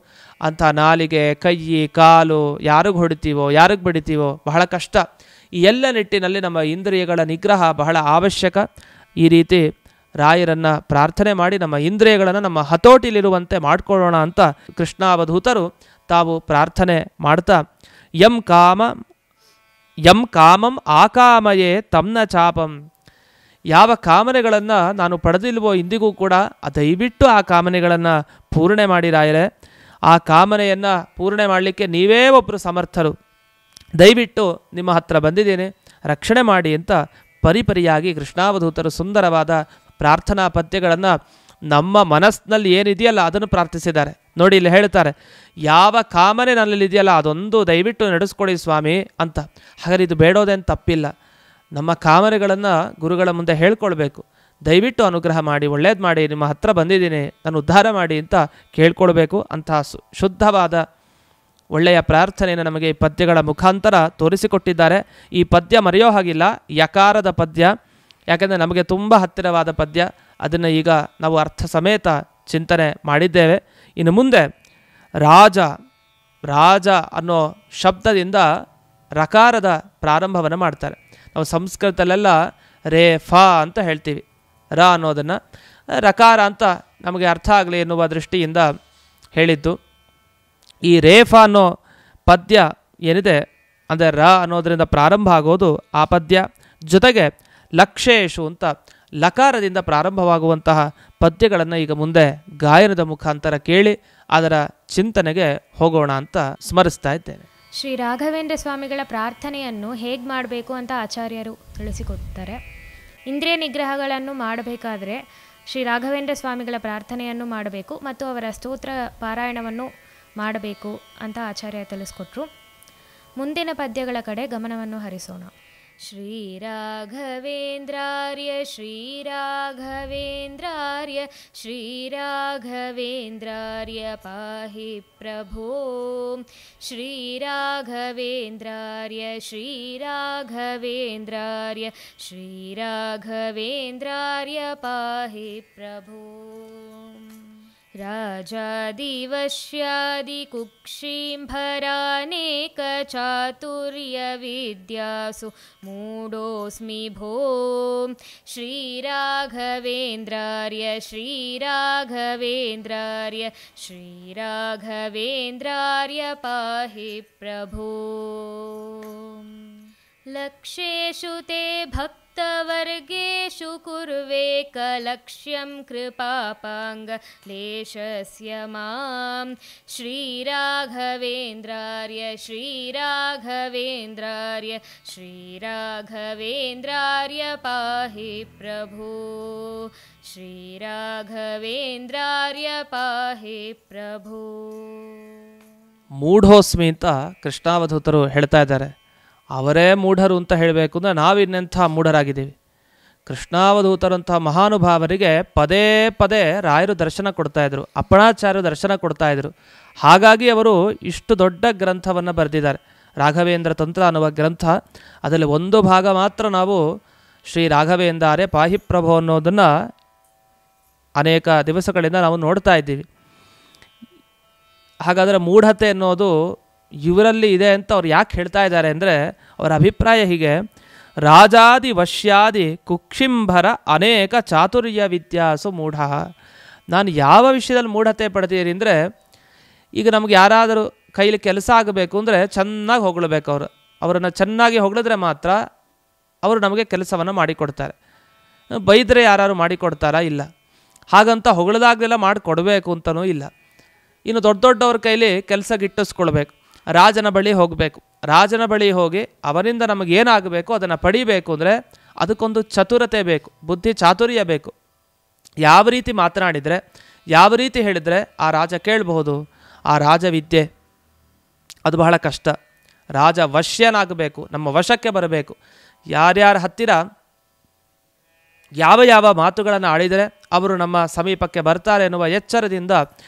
ಅಂಥ ನಾಲಿಗೆ, ಕೈ, ಕಾಲು ಯಾರಿಗೆ ಹೊಡಿತೀವೋ ಯಾರಿಗೆ ಬಿಡ್ತೀವೋ ಬಹಳ ಕಷ್ಟ. ಈ ಎಲ್ಲ ನಿಟ್ಟಿನಲ್ಲಿ ನಮ್ಮ ಇಂದ್ರಿಯಗಳ ನಿಗ್ರಹ ಬಹಳ ಅವಶ್ಯಕ. ಈ ರೀತಿ ರಾಯರನ್ನು ಪ್ರಾರ್ಥನೆ ಮಾಡಿ ನಮ್ಮ ಇಂದ್ರಿಯಗಳನ್ನು ನಮ್ಮ ಹತೋಟಿಲಿರುವಂತೆ ಮಾಡಿಕೊಳ್ಳೋಣ ಅಂತ ಕೃಷ್ಣಾವಧೂತರು ತಾವು ಪ್ರಾರ್ಥನೆ ಮಾಡ್ತಾ, ಯಂ ಕಾಮಂ ಆಕಾಮಯೇ ತಮ್ನ ಚಾಪಂ, ಯಾವ ಕಾಮನೆಗಳನ್ನು ನಾನು ಪಡೆದಿಲ್ವೋ ಇಂದಿಗೂ ಕೂಡ ದಯವಿಟ್ಟು ಆ ಕಾಮನೆಗಳನ್ನು ಪೂರ್ಣೆ ಮಾಡಿ ರಾಯರೇ. ಆ ಕಾಮನೆಯನ್ನು ಪೂರ್ಣೆ ಮಾಡಲಿಕ್ಕೆ ನೀವೇ ಒಬ್ಬರು ಸಮರ್ಥರು. ದಯವಿಟ್ಟು ನಿಮ್ಮ ಹತ್ರ ಬಂದಿದ್ದೇನೆ, ರಕ್ಷಣೆ ಮಾಡಿ ಅಂತ ಪರಿಪರಿಯಾಗಿ ಕೃಷ್ಣಾವಧೂತರು ಸುಂದರವಾದ ಪ್ರಾರ್ಥನಾ ಪದ್ಯಗಳನ್ನು ನಮ್ಮ ಮನಸ್ಸಿನಲ್ಲಿ ಏನಿದೆಯಲ್ಲ ಅದನ್ನು ಪ್ರಾರ್ಥಿಸಿದ್ದಾರೆ. ನೋಡಿ, ಇಲ್ಲಿ ಹೇಳ್ತಾರೆ, ಯಾವ ಕಾಮನೆ ನನ್ನಲ್ಲಿದೆಯಲ್ಲ ಅದೊಂದು ದಯವಿಟ್ಟು ನಡೆಸ್ಕೊಡಿ ಸ್ವಾಮಿ ಅಂತ. ಹಾಗಾದ್ರೆ ಇದು ಬೇಡೋದೇನು ತಪ್ಪಿಲ್ಲ. ನಮ್ಮ ಕಾಮನೆಗಳನ್ನು ಗುರುಗಳ ಮುಂದೆ ಹೇಳ್ಕೊಳ್ಬೇಕು. ದಯವಿಟ್ಟು ಅನುಗ್ರಹ ಮಾಡಿ, ಒಳ್ಳೇದು ಮಾಡಿ, ನಿಮ್ಮ ಹತ್ರ ಬಂದಿದ್ದೀನಿ, ನಾನು ಉದ್ಧಾರ ಮಾಡಿ ಅಂತ ಕೇಳ್ಕೊಳ್ಬೇಕು. ಅಂತಹ ಶುದ್ಧವಾದ ಒಳ್ಳೆಯ ಪ್ರಾರ್ಥನೆಯನ್ನು ನಮಗೆ ಈ ಪದ್ಯಗಳ ಮುಖಾಂತರ ತೋರಿಸಿಕೊಟ್ಟಿದ್ದಾರೆ. ಈ ಪದ್ಯ ಮರೆಯೋ ಹಾಗಿಲ್ಲ, ಯಕಾರದ ಪದ್ಯ. ಯಾಕೆಂದರೆ ನಮಗೆ ತುಂಬ ಹತ್ತಿರವಾದ ಪದ್ಯ. ಅದನ್ನು ಈಗ ನಾವು ಅರ್ಥ ಸಮೇತ ಚಿಂತನೆ ಮಾಡಿದ್ದೇವೆ. ಇನ್ನು ಮುಂದೆ ರಾಜ ಅನ್ನೋ ಶಬ್ದದಿಂದ ರಕಾರದ ಪ್ರಾರಂಭವನ್ನು ಮಾಡ್ತಾರೆ. ನಾವು ಸಂಸ್ಕೃತದಲ್ಲೆಲ್ಲ ರೇ ಫ ಅಂತ ಹೇಳ್ತೀವಿ. ರ ಅನ್ನೋದನ್ನು ರಕಾರ ಅಂತ ನಮಗೆ ಅರ್ಥ ಆಗಲಿ ಎನ್ನುವ ದೃಷ್ಟಿಯಿಂದ ಹೇಳಿದ್ದು. ಈ ರೇಫ ಅನ್ನೋ ಪದ್ಯ ಏನಿದೆ ಅಂದರೆ ರ ಅನ್ನೋದರಿಂದ ಪ್ರಾರಂಭ ಆಗೋದು ಆ ಪದ್ಯ. ಜೊತೆಗೆ ಲಕ್ಷೇಶು ಅಂತ ಲಕಾರದಿಂದ ಪ್ರಾರಂಭವಾಗುವಂತಹ ಪದ್ಯಗಳನ್ನು ಈಗ ಮುಂದೆ ಗಾಯನದ ಮುಖಾಂತರ ಕೇಳಿ ಅದರ ಚಿಂತನೆಗೆ ಹೋಗೋಣ ಅಂತ ಸ್ಮರಿಸ್ತಾ ಇದ್ದೇನೆ. ಶ್ರೀ ರಾಘವೇಂದ್ರ ಸ್ವಾಮಿಗಳ ಪ್ರಾರ್ಥನೆಯನ್ನು ಹೇಗೆ ಮಾಡಬೇಕು ಅಂತ ಆಚಾರ್ಯರು ತಿಳಿಸಿಕೊಡ್ತಾರೆ. ಇಂದ್ರಿಯ ನಿಗ್ರಹಗಳನ್ನು ಮಾಡಬೇಕಾದ್ರೆ ಶ್ರೀ ರಾಘವೇಂದ್ರ ಸ್ವಾಮಿಗಳ ಪ್ರಾರ್ಥನೆಯನ್ನು ಮಾಡಬೇಕು ಮತ್ತು ಅವರ ಸ್ತೋತ್ರ ಪಾರಾಯಣವನ್ನು ಮಾಡಬೇಕು ಅಂತ ಆಚಾರ್ಯ ತಿಳಿಸ್ಕೊಟ್ರು. ಮುಂದಿನ ಪದ್ಯಗಳ ಕಡೆ ಗಮನವನ್ನು ಹರಿಸೋಣ. ಶ್ರೀರಾಘವೇಂದ್ರಾರ್ಯ ಶ್ರೀರಾಘವೇಂದ್ರಾರ್ಯ ಶ್ರೀರಾಘವೇಂದ್ರಾರ್ಯ ಪಾಹಿ ಪ್ರಭೋ ಶ್ರೀರಾಘವೇಂದ್ರಾರ್ಯ ಶ್ರೀರಾಘವೇಂದ್ರಾರ್ಯ ಶ್ರೀರಾಘವೇಂದ್ರಾರ್ಯ ಪಾಹಿ ಪ್ರಭೋ राजादिवश्यादिकुक्षिम्भरानेकचातुर्यविद्यासु मूढोऽस्मि भो श्रीराघवेन्द्रार्य श्रीराघवेन्द्रार्य श्रीराघवेन्द्रार्य पाहि प्रभो लक्ष्येषु ते भक्तवर्गेषु कुर्वेकलक्ष्यं कृपापाङ्गलेशस्य मां श्रीराघवेन्द्रार्य श्रीराघवेन्द्रार्य श्रीराघवेन्द्रार्य पाहि प्रभो श्रीराघवेन्द्रार्य पाहि प्रभो ಮೂಢೋಸ್ಮಿ ಅಂತ ಕೃಷ್ಣಾವಧೂತರು ಹೇಳ್ತಾ ಇದ್ದಾರೆ. ಅವರೇ ಮೂಢರು ಅಂತ ಹೇಳಬೇಕು ಅಂದರೆ ನಾವಿನ್ನೆಂಥ ಮೂಢರಾಗಿದ್ದೀವಿ. ಕೃಷ್ಣಾವಧೂತರಂತಹ ಮಹಾನುಭಾವರಿಗೆ ಪದೇ ಪದೇ ರಾಯರು ದರ್ಶನ ಕೊಡ್ತಾಯಿದ್ರು, ಅಪ್ಪಣಾಚಾರ್ಯರು ದರ್ಶನ ಕೊಡ್ತಾಯಿದ್ರು. ಹಾಗಾಗಿ ಅವರು ಇಷ್ಟು ದೊಡ್ಡ ಗ್ರಂಥವನ್ನು ಬರೆದಿದ್ದಾರೆ. ರಾಘವೇಂದ್ರ ತಂತ್ರ ಅನ್ನುವ ಗ್ರಂಥ, ಅದರಲ್ಲಿ ಒಂದು ಭಾಗ ಮಾತ್ರ ನಾವು ಶ್ರೀ ರಾಘವೇಂದ್ರಾರ್ಯ ಪಾಹಿ ಪ್ರಭೋ ಅನ್ನೋದನ್ನು ಅನೇಕ ದಿವಸಗಳಿಂದ ನಾವು ನೋಡ್ತಾ ಇದ್ದೀವಿ. ಹಾಗಾದರೆ ಮೂಢತೆ ಅನ್ನೋದು ಇವರಲ್ಲಿ ಇದೆ ಅಂತ ಅವ್ರು ಯಾಕೆ ಹೇಳ್ತಾ ಇದ್ದಾರೆ ಅಂದರೆ, ಅವರ ಅಭಿಪ್ರಾಯ ಹೀಗೆ: ರಾಜಾದಿ ವಶ್ಯಾದಿ ಕುಕ್ಷಿಂಭರ ಅನೇಕ ಚಾತುರ್ಯ ವಿದ್ಯಾಸು ಮೂಢ. ನಾನು ಯಾವ ವಿಷಯದಲ್ಲಿ ಮೂಢತೆ ಪಡ್ತೀರಿ ಅಂದರೆ, ಈಗ ನಮ್ಗೆ ಯಾರಾದರೂ ಕೈಲಿ ಕೆಲಸ ಆಗಬೇಕು ಅಂದರೆ ಚೆನ್ನಾಗಿ ಹೊಗಳಬೇಕು. ಅವರನ್ನು ಚೆನ್ನಾಗಿ ಹೊಗಳಿದ್ರೆ ಮಾತ್ರ ಅವರು ನಮಗೆ ಕೆಲಸವನ್ನು ಮಾಡಿಕೊಡ್ತಾರೆ. ಬೈದರೆ ಯಾರು ಮಾಡಿಕೊಡ್ತಾರಾ? ಇಲ್ಲ. ಹಾಗಂತ ಹೊಗಳದಾಗಲೆಲ್ಲ ಮಾಡಿಕೊಡ್ಬೇಕು ಅಂತಲೂ ಇಲ್ಲ. ಇನ್ನು ದೊಡ್ಡ ದೊಡ್ಡವ್ರ ಕೈಲಿ ಕೆಲಸ ಗಿಟ್ಟಿಸ್ಕೊಳ್ಬೇಕು, ರಾಜನ ಬಳಿ ಹೋಗಬೇಕು. ರಾಜನ ಬಳಿ ಹೋಗಿ ಅವರಿಂದ ನಮಗೇನಾಗಬೇಕು ಅದನ್ನು ಪಡಿಬೇಕು ಅಂದರೆ ಅದಕ್ಕೊಂದು ಚತುರತೆ ಬೇಕು, ಬುದ್ಧಿ ಚಾತುರ್ಯ ಬೇಕು. ಯಾವ ರೀತಿ ಮಾತನಾಡಿದರೆ, ಯಾವ ರೀತಿ ಹೇಳಿದರೆ ಆ ರಾಜ ಕೇಳಬಹುದು, ಆ ರಾಜವಿದ್ಯೆ ಅದು ಬಹಳ ಕಷ್ಟ. ರಾಜ ವಶ್ಯನಾಗಬೇಕು, ನಮ್ಮ ವಶಕ್ಕೆ ಬರಬೇಕು. ಯಾರ್ಯಾರ ಹತ್ತಿರ ಯಾವ ಯಾವ ಮಾತುಗಳನ್ನು ಆಡಿದರೆ ಅವರು ನಮ್ಮ ಸಮೀಪಕ್ಕೆ ಬರ್ತಾರೆ ಎನ್ನುವ ಎಚ್ಚರದಿಂದ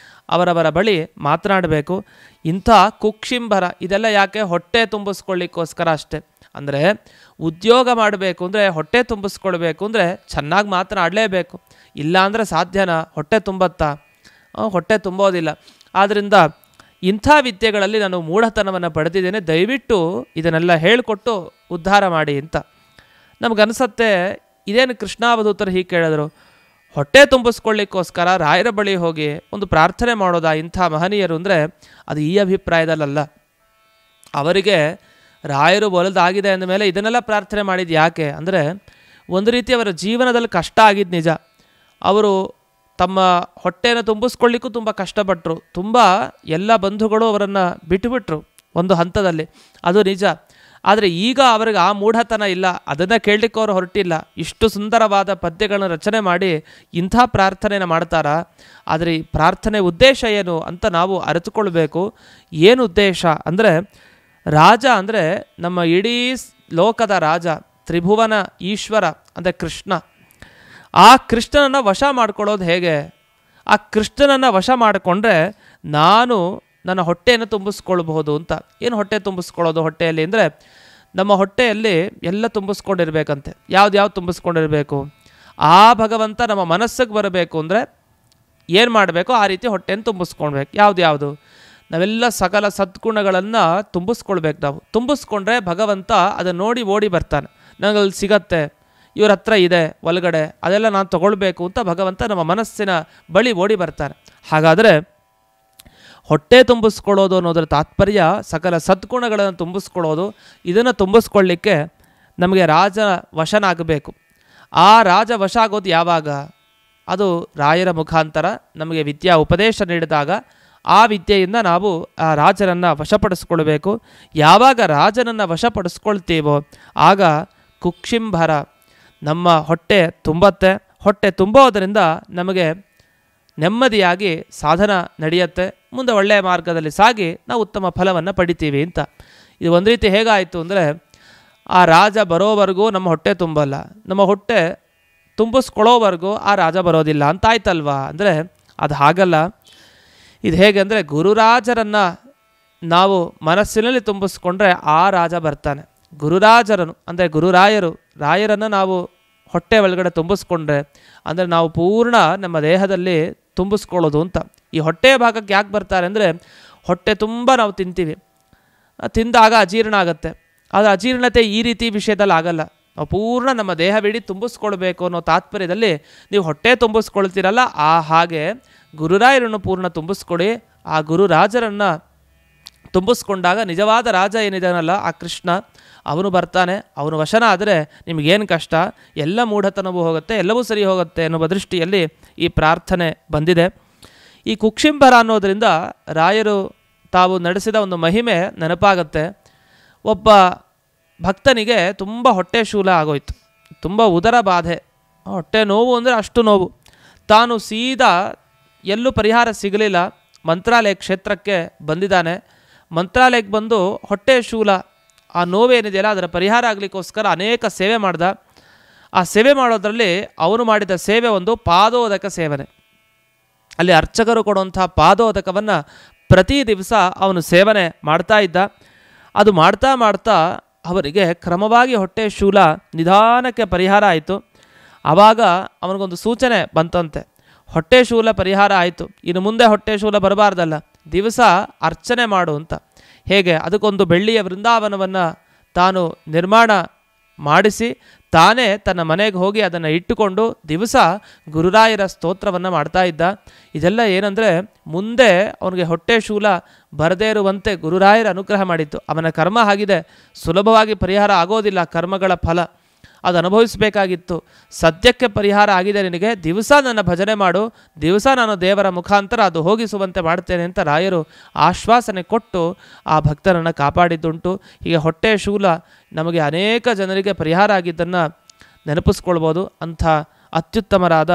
ಅವರವರ ಬಳಿ ಮಾತನಾಡಬೇಕು. ಇಂಥ ಕುಕ್ಷಿಂಭರ ಇದೆಲ್ಲ ಯಾಕೆ? ಹೊಟ್ಟೆ ತುಂಬಿಸ್ಕೊಳ್ಳಿಕ್ಕೋಸ್ಕರ ಅಷ್ಟೆ. ಅಂದರೆ ಉದ್ಯೋಗ ಮಾಡಬೇಕು ಅಂದರೆ, ಹೊಟ್ಟೆ ತುಂಬಿಸ್ಕೊಳ್ಬೇಕು ಅಂದರೆ ಚೆನ್ನಾಗಿ ಮಾತನಾಡಲೇಬೇಕು. ಇಲ್ಲ ಅಂದರೆ ಸಾಧ್ಯನಾ? ಹೊಟ್ಟೆ ತುಂಬತ್ತಾ? ಹೊಟ್ಟೆ ತುಂಬೋದಿಲ್ಲ. ಆದ್ದರಿಂದ ಇಂಥ ವಿದ್ಯೆಗಳಲ್ಲಿ ನಾನು ಮೂಢತನವನ್ನು ಪಡೆದಿದ್ದೇನೆ, ದಯವಿಟ್ಟು ಇದನ್ನೆಲ್ಲ ಹೇಳಿಕೊಟ್ಟು ಉದ್ಧಾರ ಮಾಡಿ ಅಂತ. ನಮಗನ್ಸತ್ತೆ, ಇದೇನು ಕೃಷ್ಣಾವಧೂತರು ಹೀಗೆ ಕೇಳಿದ್ರು? ಹೊಟ್ಟೆ ತುಂಬಿಸ್ಕೊಳ್ಳಿಕ್ಕೋಸ್ಕರ ರಾಯರ ಬಳಿ ಹೋಗಿ ಒಂದು ಪ್ರಾರ್ಥನೆ ಮಾಡೋದಾ ಇಂಥ ಮಹನೀಯರು ಅಂದರೆ, ಅದು ಈ ಅಭಿಪ್ರಾಯದಲ್ಲ. ಅವರಿಗೆ ರಾಯರು ಒಲಿದಾಗಿದೆ ಅಂದಮೇಲೆ ಇದನ್ನೆಲ್ಲ ಪ್ರಾರ್ಥನೆ ಮಾಡಿದ್ದು ಯಾಕೆ ಅಂದರೆ, ಒಂದು ರೀತಿ ಅವರ ಜೀವನದಲ್ಲಿ ಕಷ್ಟ ಆಗಿದ್ದು ನಿಜ. ಅವರು ತಮ್ಮ ಹೊಟ್ಟೆಯನ್ನು ತುಂಬಿಸ್ಕೊಳ್ಳಿಕ್ಕೂ ತುಂಬ ಕಷ್ಟಪಟ್ಟರು. ತುಂಬ ಎಲ್ಲ ಬಂಧುಗಳು ಅವರನ್ನು ಬಿಟ್ಟುಬಿಟ್ರು ಒಂದು ಹಂತದಲ್ಲಿ, ಅದು ನಿಜ. ಆದರೆ ಈಗ ಅವರಿಗೆ ಆ ಮೂಢತನ ಇಲ್ಲ, ಅದನ್ನು ಕೇಳಲಿಕ್ಕೆ ಅವರು ಹೊರಟಿಲ್ಲ. ಇಷ್ಟು ಸುಂದರವಾದ ಪದ್ಯಗಳನ್ನು ರಚನೆ ಮಾಡಿ ಇಂಥ ಪ್ರಾರ್ಥನೆಯನ್ನು ಮಾಡ್ತಾರಾ? ಆದರೆ ಈ ಪ್ರಾರ್ಥನೆ ಉದ್ದೇಶ ಏನು ಅಂತ ನಾವು ಅರಿತುಕೊಳ್ಬೇಕು. ಏನು ಉದ್ದೇಶ ಅಂದರೆ, ರಾಜ ಅಂದರೆ ನಮ್ಮ ಇಡೀ ಲೋಕದ ರಾಜ, ತ್ರಿಭುವನ ಈಶ್ವರ ಅಂದರೆ ಕೃಷ್ಣ. ಆ ಕೃಷ್ಣನನ್ನು ವಶ ಮಾಡ್ಕೊಳ್ಳೋದು ಹೇಗೆ? ಆ ಕೃಷ್ಣನನ್ನು ವಶ ಮಾಡಿಕೊಂಡ್ರೆ ನಾನು ನನ್ನ ಹೊಟ್ಟೆಯನ್ನು ತುಂಬಿಸ್ಕೊಳ್ಬಹುದು ಅಂತ. ಏನು ಹೊಟ್ಟೆ ತುಂಬಿಸ್ಕೊಳ್ಳೋದು ಹೊಟ್ಟೆಯಲ್ಲಿ ಅಂದರೆ, ನಮ್ಮ ಹೊಟ್ಟೆಯಲ್ಲಿ ಎಲ್ಲ ತುಂಬಿಸ್ಕೊಂಡಿರ್ಬೇಕಂತೆ. ಯಾವ್ದು ತುಂಬಿಸ್ಕೊಂಡಿರಬೇಕು? ಆ ಭಗವಂತ ನಮ್ಮ ಮನಸ್ಸಿಗೆ ಬರಬೇಕು ಅಂದರೆ ಏನು ಮಾಡಬೇಕು? ಆ ರೀತಿ ಹೊಟ್ಟೆಯನ್ನು ತುಂಬಿಸ್ಕೊಳ್ಬೇಕು. ಯಾವುದು ನಾವೆಲ್ಲ ಸಕಲ ಸದ್ಗುಣಗಳನ್ನು ತುಂಬಿಸ್ಕೊಳ್ಬೇಕು. ನಾವು ತುಂಬಿಸ್ಕೊಂಡ್ರೆ ಭಗವಂತ ಅದನ್ನು ನೋಡಿ ಓಡಿ ಬರ್ತಾನೆ. ನನಗಲ್ಲಿ ಸಿಗತ್ತೆ, ಇವ್ರ ಹತ್ರ ಇದೆ ಒಳಗಡೆ, ಅದೆಲ್ಲ ನಾನು ತೊಗೊಳ್ಬೇಕು ಅಂತ ಭಗವಂತ ನಮ್ಮ ಮನಸ್ಸಿನ ಬಳಿ ಓಡಿ ಬರ್ತಾನೆ. ಹಾಗಾದರೆ ಹೊಟ್ಟೆ ತುಂಬಿಸ್ಕೊಳ್ಳೋದು ಅನ್ನೋದರ ತಾತ್ಪರ್ಯ ಸಕಲ ಸದ್ಗುಣಗಳನ್ನು ತುಂಬಿಸ್ಕೊಳ್ಳೋದು. ಇದನ್ನು ತುಂಬಿಸ್ಕೊಳ್ಳಿಕ್ಕೆ ನಮಗೆ ರಾಜ ವಶನಾಗಬೇಕು. ಆ ರಾಜ ವಶ ಆಗೋದು ಯಾವಾಗ? ಅದು ರಾಯರ ಮುಖಾಂತರ ನಮಗೆ ವಿದ್ಯಾ ಉಪದೇಶ ನೀಡಿದಾಗ ಆ ವಿದ್ಯೆಯಿಂದ ನಾವು ಆ ರಾಜನನ್ನು ವಶಪಡಿಸ್ಕೊಳ್ಬೇಕು. ಯಾವಾಗ ರಾಜನನ್ನು ವಶಪಡಿಸ್ಕೊಳ್ತೀವೋ ಆಗ ಕುಕ್ಷಿಂಭರ ನಮ್ಮ ಹೊಟ್ಟೆ ತುಂಬತ್ತೆ. ಹೊಟ್ಟೆ ತುಂಬೋದರಿಂದ ನಮಗೆ ನೆಮ್ಮದಿಯಾಗಿ ಸಾಧನ ನಡೆಯುತ್ತೆ. ಮುಂದೆ ಒಳ್ಳೆಯ ಮಾರ್ಗದಲ್ಲಿ ಸಾಗಿ ನಾವು ಉತ್ತಮ ಫಲವನ್ನು ಪಡಿತೀವಿ ಅಂತ. ಇದು ಒಂದು ರೀತಿ ಹೇಗಾಯಿತು ಅಂದರೆ, ಆ ರಾಜ ಬರೋವರೆಗೂ ನಮ್ಮ ಹೊಟ್ಟೆ ತುಂಬಲ್ಲ, ನಮ್ಮ ಹೊಟ್ಟೆ ತುಂಬಿಸ್ಕೊಳ್ಳೋವರೆಗೂ ಆ ರಾಜ ಬರೋದಿಲ್ಲ ಅಂತ ಆಯ್ತಲ್ವಾ. ಅಂದರೆ ಅದು ಹಾಗಲ್ಲ. ಇದು ಹೇಗೆ ಅಂದರೆ, ಗುರುರಾಜರನ್ನು ನಾವು ಮನಸ್ಸಿನಲ್ಲಿ ತುಂಬಿಸ್ಕೊಂಡ್ರೆ ಆ ರಾಜ ಬರ್ತಾನೆ. ಗುರುರಾಜರನ್ನು ಅಂದರೆ ರಾಯರನ್ನು ನಾವು ಹೊಟ್ಟೆ ಒಳಗಡೆ ತುಂಬಿಸ್ಕೊಂಡ್ರೆ ಅಂದರೆ ನಾವು ಪೂರ್ಣ ನಮ್ಮ ದೇಹದಲ್ಲಿ ತುಂಬಿಸ್ಕೊಳ್ಳೋದು ಅಂತ. ಈ ಹೊಟ್ಟೆಯ ಭಾಗಕ್ಕೆ ಯಾಕೆ ಬರ್ತಾರೆ ಅಂದರೆ, ಹೊಟ್ಟೆ ತುಂಬ ನಾವು ತಿಂತೀವಿ, ತಿಂದಾಗ ಅಜೀರ್ಣ ಆಗುತ್ತೆ. ಆದರೆ ಅಜೀರ್ಣತೆ ಈ ರೀತಿ ವಿಷಯದಲ್ಲಿ ಆಗಲ್ಲ. ನಾವು ಪೂರ್ಣ ನಮ್ಮ ದೇಹವಿಡೀ ತುಂಬಿಸ್ಕೊಳ್ಬೇಕು ಅನ್ನೋ ತಾತ್ಪರ್ಯದಲ್ಲಿ ನೀವು ಹೊಟ್ಟೆ ತುಂಬಿಸ್ಕೊಳ್ತೀರಲ್ಲ, ಹಾಗೆ ಗುರುರಾಯರನ್ನು ಪೂರ್ಣ ತುಂಬಿಸ್ಕೊಡಿ. ಆ ಗುರುರಾಜರನ್ನು ತುಂಬಿಸ್ಕೊಂಡಾಗ ನಿಜವಾದ ರಾಜ ಏನಿದಾನಲ್ಲ ಆ ಕೃಷ್ಣ, ಅವನು ಬರ್ತಾನೆ. ಅವನು ವಶನ ಆದರೆ ನಿಮಗೇನು ಕಷ್ಟ, ಎಲ್ಲ ಮೂಢತನವೂ ಹೋಗುತ್ತೆ, ಎಲ್ಲವೂ ಸರಿ ಹೋಗುತ್ತೆ ಎನ್ನುವ ದೃಷ್ಟಿಯಲ್ಲಿ ಈ ಪ್ರಾರ್ಥನೆ ಬಂದಿದೆ. ಈ ಕುಕ್ಷಿಂಬರ ಅನ್ನೋದರಿಂದ ರಾಯರು ತಾವು ನಡೆಸಿದ ಒಂದು ಮಹಿಮೆ ನೆನಪಾಗತ್ತೆ. ಒಬ್ಬ ಭಕ್ತನಿಗೆ ತುಂಬ ಹೊಟ್ಟೆ ಶೂಲ ಆಗೋಯ್ತು, ತುಂಬ ಉದರ ಬಾಧೆ, ಹೊಟ್ಟೆ ನೋವು ಅಂದರೆ ಅಷ್ಟು ನೋವು. ತಾನು ಸೀದಾ ಎಲ್ಲೂ ಪರಿಹಾರ ಸಿಗಲಿಲ್ಲ, ಮಂತ್ರಾಲಯ ಕ್ಷೇತ್ರಕ್ಕೆ ಬಂದಿದ್ದಾನೆ. ಮಂತ್ರಾಲಯಕ್ಕೆ ಬಂದು ಹೊಟ್ಟೆ ಶೂಲ ಆ ನೋವೇನಿದೆಯಲ್ಲ ಅದರ ಪರಿಹಾರ ಆಗಲಿಕ್ಕೋಸ್ಕರ ಅನೇಕ ಸೇವೆ ಮಾಡ್ದ. ಆ ಸೇವೆ ಮಾಡೋದ್ರಲ್ಲಿ ಅವನು ಮಾಡಿದ ಸೇವೆ ಒಂದು ಪಾದೋದಕ ಸೇವನೆ. ಅಲ್ಲಿ ಅರ್ಚಕರು ಕೊಡುವಂಥ ಪಾದೋದಕವನ್ನು ಪ್ರತಿ ದಿವಸ ಅವನು ಸೇವನೆ ಮಾಡ್ತಾ ಇದ್ದ. ಅದು ಮಾಡ್ತಾ ಮಾಡ್ತಾ ಅವರಿಗೆ ಕ್ರಮವಾಗಿ ಹೊಟ್ಟೆ ಶೂಲ ನಿಧಾನಕ್ಕೆ ಪರಿಹಾರ ಆಯಿತು. ಆವಾಗ ಅವನಿಗೊಂದು ಸೂಚನೆ ಬಂತಂತೆ, ಹೊಟ್ಟೆ ಶೂಲ ಪರಿಹಾರ ಆಯಿತು, ಇನ್ನು ಮುಂದೆ ಹೊಟ್ಟೆ ಶೂಲ ಬರಬಾರ್ದಲ್ಲ, ದಿವಸ ಅರ್ಚನೆ ಮಾಡು ಅಂತ. ಹೇಗೆ ಅದಕ್ಕೊಂದು ಬೆಳ್ಳಿಯ ವೃಂದಾವನವನ್ನು ತಾನು ನಿರ್ಮಾಣ ಮಾಡಿಸಿ ತಾನೇ ತನ್ನ ಮನೆಗೆ ಹೋಗಿ ಅದನ್ನು ಇಟ್ಟುಕೊಂಡು ದಿವಸ ಗುರುರಾಯರ ಸ್ತೋತ್ರವನ್ನು ಮಾಡ್ತಾ ಇದ್ದ. ಇದೆಲ್ಲ ಏನಂದರೆ ಮುಂದೆ ಅವನಿಗೆ ಹೊಟ್ಟೆ ಶೂಲ ಬರದೇ ಇರುವಂತೆ ಗುರುರಾಯರ ಅನುಗ್ರಹ ಮಾಡಿತ್ತು. ಅವನ ಕರ್ಮ ಆಗಿದೆ, ಸುಲಭವಾಗಿ ಪರಿಹಾರ ಆಗೋದಿಲ್ಲ, ಕರ್ಮಗಳ ಫಲ ಅದು ಅನುಭವಿಸಬೇಕಾಗಿತ್ತು. ಸದ್ಯಕ್ಕೆ ಪರಿಹಾರ ಆಗಿದೆ ನಿನಗೆ, ದಿವಸ ನನ್ನ ಭಜನೆ ಮಾಡು, ದಿವಸ ನಾನು ದೇವರ ಮುಖಾಂತರ ಅದು ಹೋಗಿಸುವಂತೆ ಮಾಡ್ತೇನೆ ಅಂತ ರಾಯರು ಆಶ್ವಾಸನೆ ಕೊಟ್ಟು ಆ ಭಕ್ತರನ್ನು ಕಾಪಾಡಿದ್ದುಂಟು. ಹೀಗೆ ಹೊಟ್ಟೆ ಶೂಲ ನಮಗೆ ಅನೇಕ ಜನರಿಗೆ ಪರಿಹಾರ ಆಗಿದ್ದನ್ನು ನೆನಪಿಸ್ಕೊಳ್ಬೋದು. ಅಂಥ ಅತ್ಯುತ್ತಮರಾದ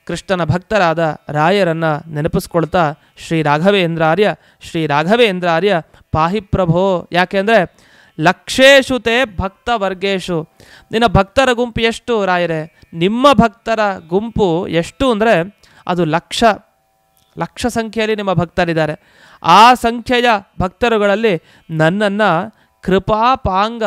ಕೃಷ್ಣನ ಭಕ್ತರಾದ ರಾಯರನ್ನು ನೆನಪಿಸ್ಕೊಳ್ತಾ ಶ್ರೀ ರಾಘವೇಂದ್ರಾರ್ಯ ಪಾಹಿ ಪ್ರಭೋ. ಯಾಕೆಂದರೆ ಲಕ್ಷೇಶು ತೇ ಭಕ್ತ ವರ್ಗೇಶು, ನಿನ್ನ ಭಕ್ತರ ಗುಂಪು ಎಷ್ಟು ರಾಯರೇ? ನಿಮ್ಮ ಭಕ್ತರ ಗುಂಪು ಎಷ್ಟು ಅಂದರೆ ಅದು ಲಕ್ಷ ಸಂಖ್ಯೆಯಲ್ಲಿ ನಿಮ್ಮ ಭಕ್ತರಿದ್ದಾರೆ. ಆ ಸಂಖ್ಯೆಯ ಭಕ್ತರುಗಳಲ್ಲಿ ನನ್ನನ್ನು ಕೃಪಾಪಾಂಗ,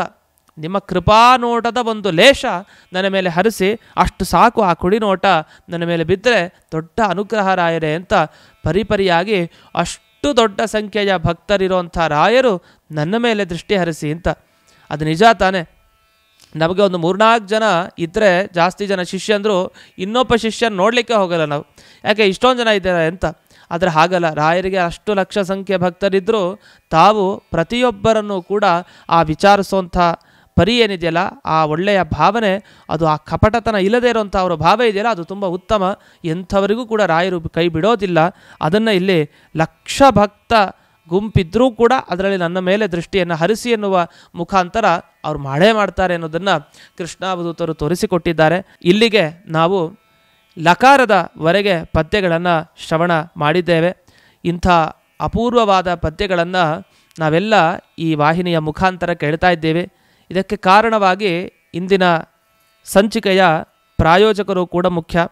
ನಿಮ್ಮ ಕೃಪಾನೋಟದ ಒಂದು ಲೇಷ ನನ್ನ ಮೇಲೆ ಹರಿಸಿ, ಅಷ್ಟು ಸಾಕು, ಆ ಕುಡಿನೋಟ ನನ್ನ ಮೇಲೆ ಬಿದ್ದರೆ ದೊಡ್ಡ ಅನುಗ್ರಹ ರಾಯರೇ ಅಂತ ಪರಿಪರಿಯಾಗಿ ಅಷ್ಟು ದೊಡ್ಡ ಸಂಖ್ಯೆಯ ಭಕ್ತರಿರುವಂಥ ರಾಯರು ನನ್ನ ಮೇಲೆ ದೃಷ್ಟಿ ಹರಿಸಿ ಅಂತ. ಅದು ನಿಜ ತಾನೆ. ನಮಗೆ ಒಂದು 3-4 ಜನ ಇದ್ದರೆ, ಜಾಸ್ತಿ ಜನ ಶಿಷ್ಯಂದರು, ಇನ್ನೊಬ್ಬ ಶಿಷ್ಯನ ನೋಡಲಿಕ್ಕೆ ಹೋಗಲ್ಲ ನಾವು, ಯಾಕೆ ಇಷ್ಟೊಂದು ಜನ ಇದ್ದಾರೆ ಅಂತ. ಆದರೆ ಹಾಗಲ್ಲ, ರಾಯರಿಗೆ ಅಷ್ಟು ಲಕ್ಷ ಸಂಖ್ಯೆ ಭಕ್ತರಿದ್ದರೂ ತಾವು ಪ್ರತಿಯೊಬ್ಬರನ್ನು ಕೂಡ ಆ ವಿಚಾರಿಸುವಂಥ ಪರಿ ಏನಿದೆಯಲ್ಲ, ಆ ಒಳ್ಳೆಯ ಭಾವನೆ, ಅದು ಆ ಕಪಟತನ ಇಲ್ಲದೇ ಇರುವಂಥ ಅವರ ಭಾವ ಇದೆಯಲ್ಲ, ಅದು ತುಂಬ ಉತ್ತಮ. ಎಂಥವರಿಗೂ ಕೂಡ ರಾಯರು ಕೈ ಬಿಡೋದಿಲ್ಲ. ಅದನ್ನು ಇಲ್ಲಿ ಲಕ್ಷ ಭಕ್ತ ಗುಂಪಿದ್ರೂ ಕೂಡ ಅದರಲ್ಲಿ ನನ್ನ ಮೇಲೆ ದೃಷ್ಟಿಯನ್ನು ಹರಿಸಿ ಎನ್ನುವ ಮುಖಾಂತರ ಅವ್ರು ಮಾಡೇ ಮಾಡ್ತಾರೆ ಅನ್ನೋದನ್ನು ಕೃಷ್ಣಾವಧೂತರು ತೋರಿಸಿಕೊಟ್ಟಿದ್ದಾರೆ. ಇಲ್ಲಿಗೆ ನಾವು ಲಕಾರದವರೆಗೆ ಪದ್ಯಗಳನ್ನು ಶ್ರವಣ ಮಾಡಿದ್ದೇವೆ. ಇಂಥ ಅಪೂರ್ವವಾದ ಪದ್ಯಗಳನ್ನು ನಾವೆಲ್ಲ ಈ ವಾಹಿನಿಯ ಮುಖಾಂತರ ಕೇಳ್ತಾ ಇದ್ದೇವೆ. ಇದಕ್ಕೆ ಕಾರಣವಾಗಿ ಇಂದಿನ ಸಂಚಿಕೆಯ ಪ್ರಾಯೋಜಕರು ಕೂಡ ಮುಖ್ಯ.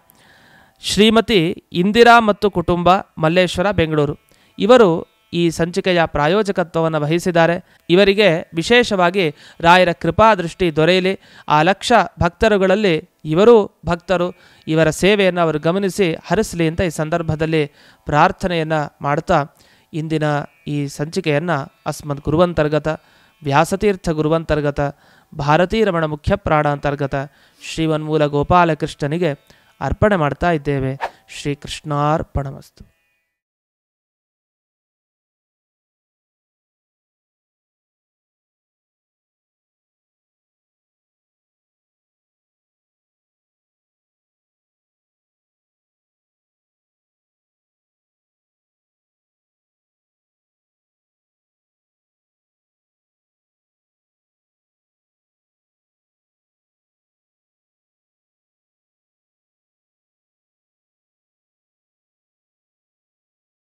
ಶ್ರೀಮತಿ ಇಂದಿರಾ ಮತ್ತು ಕುಟುಂಬ, ಮಲ್ಲೇಶ್ವರ, ಬೆಂಗಳೂರು. ಇವರು ಈ ಸಂಚಿಕೆಯ ಪ್ರಾಯೋಜಕತ್ವವನ್ನು ವಹಿಸಿದ್ದಾರೆ. ಇವರಿಗೆ ವಿಶೇಷವಾಗಿ ರಾಯರ ಕೃಪಾ ದೃಷ್ಟಿ ದೊರೆಯಲಿ, ಆ ಲಕ್ಷ ಭಕ್ತರುಗಳಲ್ಲಿ ಇವರೂ ಭಕ್ತರು, ಇವರ ಸೇವೆಯನ್ನು ಅವರು ಗಮನಿಸಿ ಹರಿಸಲಿ ಅಂತ ಈ ಸಂದರ್ಭದಲ್ಲಿ ಪ್ರಾರ್ಥನೆಯನ್ನು ಮಾಡ್ತಾ ಇಂದಿನ ಈ ಸಂಚಿಕೆಯನ್ನು ಅಸ್ಮದ್ ಗುರುವಂತರ್ಗತ ವ್ಯಾಸತೀರ್ಥ ಗುರುವಂತರ್ಗತ ಭಾರತೀರಮಣ ಮುಖ್ಯ ಪ್ರಾಣಾಂತರ್ಗತ ಶ್ರೀವನ್ಮೂಲ ಗೋಪಾಲಕೃಷ್ಣನಿಗೆ ಅರ್ಪಣೆ ಮಾಡ್ತಾ ಇದ್ದೇವೆ. ಶ್ರೀಕೃಷ್ಣಾರ್ಪಣಮಸ್ತು.